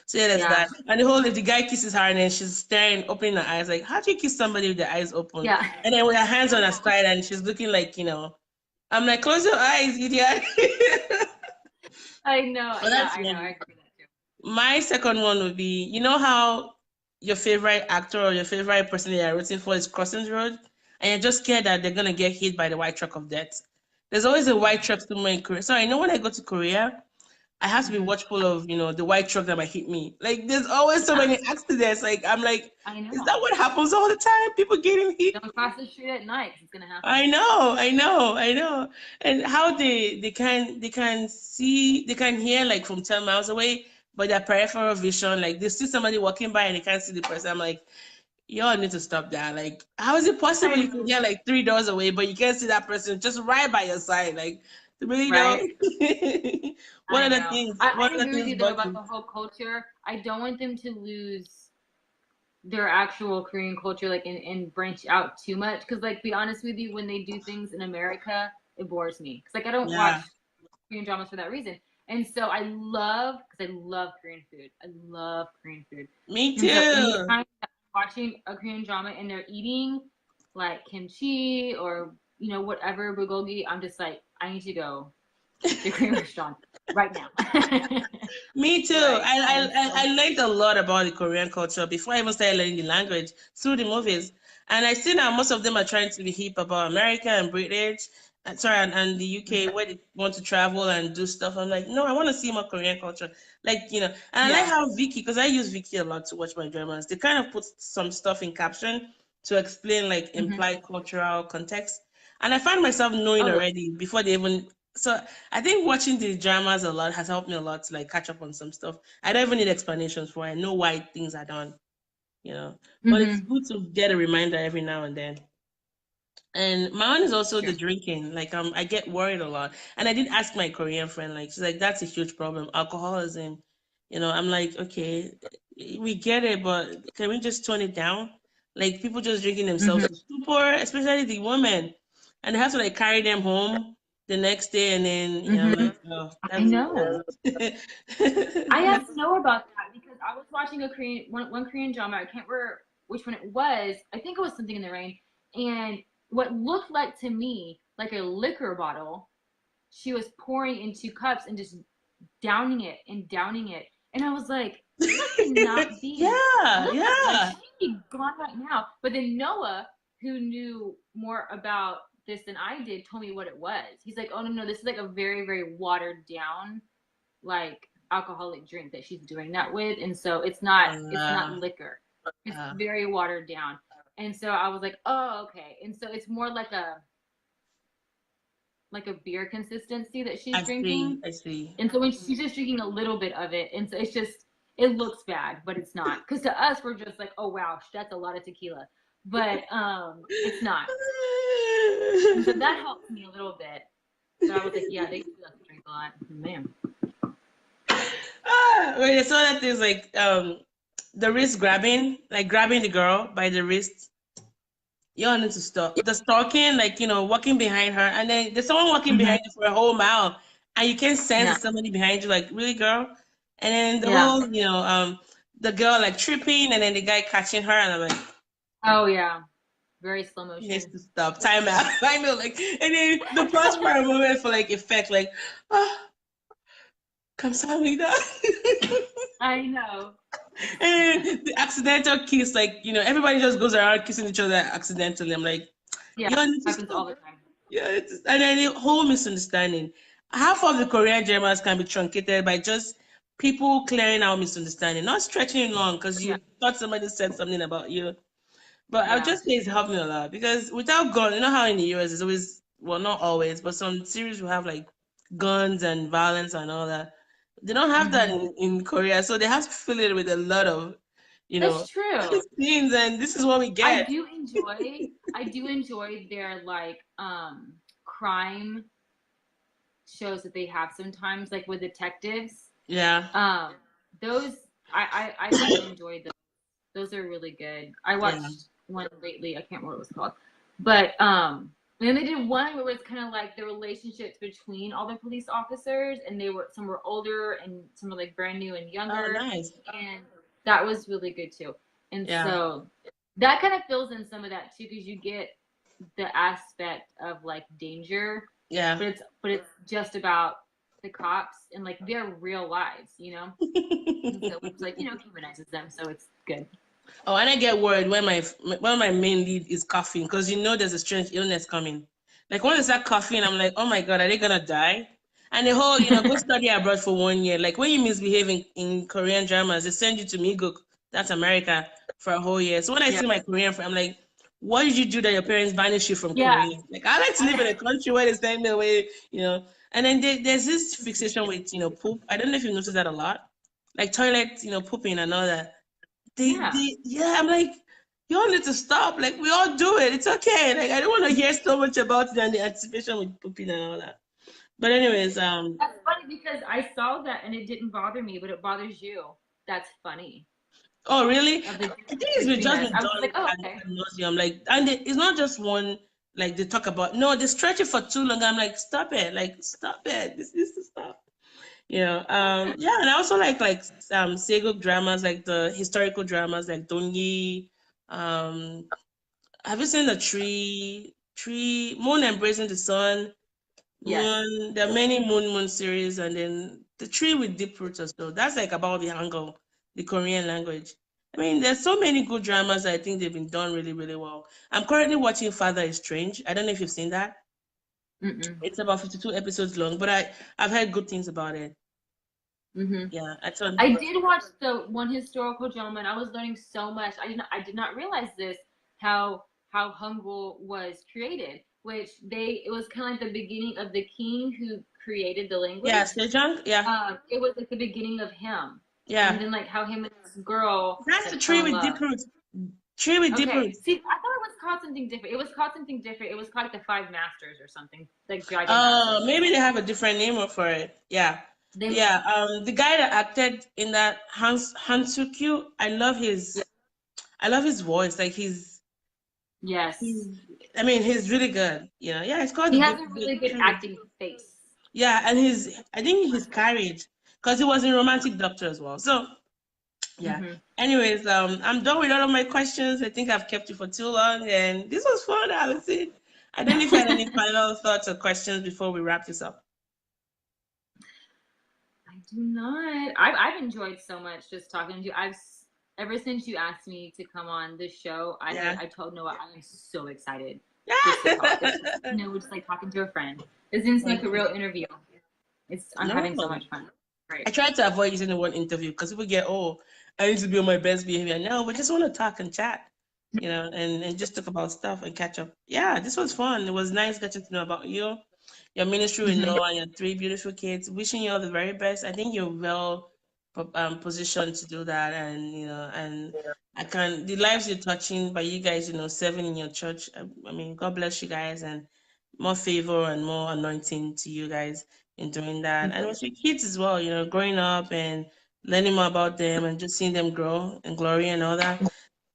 So yeah, that's that. And the whole if the guy kisses her and then she's staring, opening her eyes, like how do you kiss somebody with the eyes open? Yeah. And then with her hands on her side and she's looking like, I'm like, close your eyes, idiot. I know. Well, Yeah, I know. I agree with that too. My second one would be, how your favorite actor or your favorite person that you're rooting for is crossing the road, and you're just scared that they're gonna get hit by the white truck of death. There's always a white truck somewhere in Korea. So I know when I go to Korea, I have to be watchful of, the white truck that might hit me. Like there's always so many accidents. Like I'm like, I know. is that what happens all the time? People getting hit. Don't cross the street at night. It's gonna happen. I know. And how they can see, they can hear like from 10 miles away, but their peripheral vision, like they see somebody walking by and they can't see the person. I'm like, y'all need to stop that. Like, how is it possible you can hear like 3 doors away, but you can't see that person just right by your side? Like, really, right. One of the things. I agree with you though about the whole culture. I don't want them to lose their actual Korean culture, like and branch out too much. Because, like, be honest with you, when they do things in America, it bores me. Because, like, I don't watch Korean dramas for that reason. And so I love Korean food. I love Korean food. Me too. And so anytime I'm watching a Korean drama and they're eating like kimchi or whatever bulgogi, I'm just like, I need to go to a Korean restaurant right now. Me too. Right. I learned a lot about the Korean culture before I even started learning the language through the movies. And I see now most of them are trying to be hip about America and British, and the UK, where they want to travel and do stuff. I'm like, no, I want to see more Korean culture. Like, and I like how Viki, because I use Viki a lot to watch my dramas, they kind of put some stuff in caption to explain like implied cultural context. And I find myself knowing already before they even. So I think watching the dramas a lot has helped me a lot to like catch up on some stuff. I don't even need explanations for it. I know why things are done, But it's good to get a reminder every now and then. And my one is also the drinking. Like I get worried a lot. And I did ask my Korean friend, like she's like, that's a huge problem. Alcoholism. I'm like, okay, we get it, but can we just tone it down? Like people just drinking themselves to stupor, especially the women. And they have to like carry them home the next day, and then like, oh, I know. I have to know about that because I was watching one Korean drama. I can't remember which one it was. I think it was Something in the Rain, and what looked like to me like a liquor bottle, she was pouring into cups and just downing it, and I was like, that cannot be. Like, she'd be gone right now. But then Noah, who knew more about this than I did, told me what it was. He's like, oh no, this is like a very, very watered down like alcoholic drink that she's doing that with, and so it's not liquor. It's very watered down. And so I was like, oh, okay. And so it's more like a beer consistency that she's drinking. I see. And so when she's just drinking a little bit of it, and so it's just, it looks bad, but it's not. Because to us, we're just like, oh wow, that's a lot of tequila. But it's not. And so that helped me a little bit. So I was like, yeah, they do have to drink a lot. Man. Wait, I saw that there's like the wrist grabbing, like grabbing the girl by the wrist. You all need to stop. The stalking, like, walking behind her, and then there's someone walking behind you for a whole mile, and you can't sense there's somebody behind you, like, really, girl? And then the whole, the girl, like, tripping, and then the guy catching her, and I'm like, oh, yeah. Very slow motion. He needs to stop. Time out. I know, like, and then the pause for a moment for, like, effect, like, come down. I know. And the accidental kiss, like, everybody just goes around kissing each other accidentally. I'm like, yeah, it happens all the time. Yeah, and then the whole misunderstanding. Half of the Korean dramas can be truncated by just people clearing out misunderstanding, not stretching long because you thought somebody said something about you. But I would just say it's helped me a lot because without guns, you know how in the US it's always, well, not always, but some series will have like guns and violence and all that. They don't have that in Korea, so they have to fill it with a lot of, That's true. scenes, and this is what we get. I do enjoy their like crime shows that they have sometimes, like with detectives. Yeah. Those I really enjoyed those. Those are really good. I watched one lately. I can't remember what it was called, but and they did one where it was kind of like the relationships between all the police officers, and some were older and some were like brand new and younger. Oh, nice. And that was really good too. And so that kind of fills in some of that too, because you get the aspect of like danger. Yeah. But it's just about the cops and like their real lives, and so it's like, humanizes them, so it's good. Oh, and I get worried when my main lead is coughing because there's a strange illness coming. Like when they start coughing, I'm like, oh my God, are they gonna die? And the whole, go study abroad for 1 year. Like when you misbehave in Korean dramas, they send you to Miguk, that's America, for a whole year. So when I see my Korean friend, I'm like, what did you do that your parents banished you from Korea? Like I like to live in a country where they send me away, And then there's this fixation with, poop. I don't know if you noticed that a lot. Like toilet, pooping and all that. I'm like, you all need to stop. Like we all do it. It's okay. Like I don't want to hear so much about it and the anticipation with pooping and all that. But anyways, that's funny because I saw that and it didn't bother me, but it bothers you. That's funny. Oh really? I think it's just like, oh, okay. I'm like, and it's not just one. Like they talk about, no, they stretch it for too long. I'm like, stop it. Like stop it. This needs to stop. And I also like Seguk dramas, like the historical dramas, like Dongi. Have you seen the tree Moon Embracing the Sun? Yes. Moon, there are many moon series, and then the Tree with Deep Roots as well. That's like about the Hangul, the Korean language. I mean, there's so many good dramas. I think they've been done really, really well. I'm currently watching Father is Strange. I don't know if you've seen that. It's about 52 episodes long, but I've heard good things about it. Yeah, I did watch the one historical drama, and I was learning so much. I did not realize this, how Hangul was created, which it was kind of like the beginning of the king who created the language. Yeah, Sejong. Yeah. It was like the beginning of him. Yeah. And then like how him and this girl. That's the Tree with Deep Roots. Tree with Deep Roots. See, I thought it was called something different. It was called something different. It was called like the Five Masters or something. Like Dragon Masters. Maybe they have a different name for it. Yeah. The guy that acted in that Han Suk-kyu, I love his voice. Like he's really good. It's called. He has a really good acting face. Yeah, and I think his courage, because he was in Romantic Doctor as well. So yeah. Anyways, I'm done with all of my questions. I think I've kept you for too long, and this was fun, Allison. I don't know if you had any final thoughts or questions before we wrap this up. I do not. I've enjoyed so much just talking to you. Ever since you asked me to come on this show, I told Noah I am so excited. Just to talk. Just like talking to a friend. This seems like a real interview. I'm having so much fun. Right. I try to avoid using the word interview because people get, I need to be on my best behavior. No, we just want to talk and chat. and just talk about stuff and catch up. Yeah, this was fun. It was nice getting to know about you, your ministry with Mm-hmm. Noah, and your three beautiful kids. Wishing you all the very best. I think you're well positioned to do that, and the lives you're touching by you guys, serving in your church. I mean, God bless you guys, and more favor and more anointing to you guys in doing that. And with your kids as well, growing up and learning more about them and just seeing them grow in glory and all that.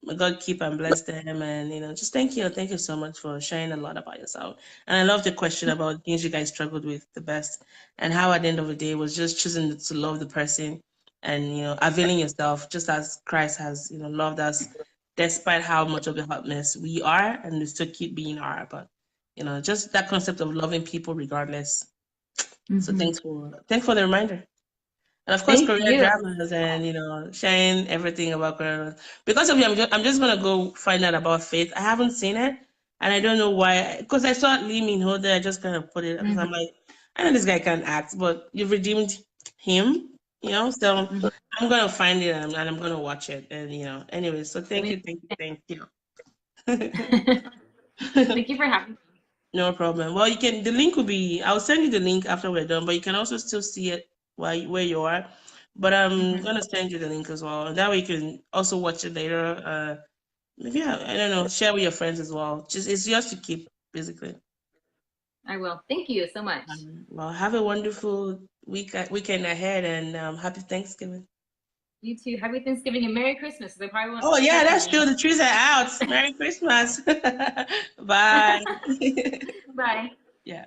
May God keep and bless them. And, just thank you. Thank you so much for sharing a lot about yourself. And I love the question about things you guys struggled with the best and how at the end of the day was just choosing to love the person and, availing yourself just as Christ has, loved us despite how much of a hotness we are and we still keep being are. But, just that concept of loving people regardless. So Mm-hmm. thanks for the reminder. And of course, Thank Korean you. dramas and, sharing everything about Korean. Because of you, I'm just going to go find out about Faith. I haven't seen it. And I don't know why. Because I saw Lee Min Ho there. I just kind of put it because I'm Mm-hmm. like, I know this guy can act, but you've redeemed him, So Mm-hmm. I'm going to find it and I'm going to watch it. And, anyway, so thank Thank you, thank you, thank you. you for having me. No problem. Well, the link will I'll send you the link after we're done, but you can also still see it where you are. But I'm Mm-hmm. gonna send you the link as well. And that way you can also watch it later. Maybe I don't know, share with your friends as well. Just it's yours to keep, basically. I will. Thank you so much. Well, have a wonderful weekend ahead, and happy Thanksgiving. You too. Happy Thanksgiving and Merry Christmas. I probably won't Oh yeah, hear from that's you. true. The trees are out. Merry Christmas. Bye. Bye. Yeah.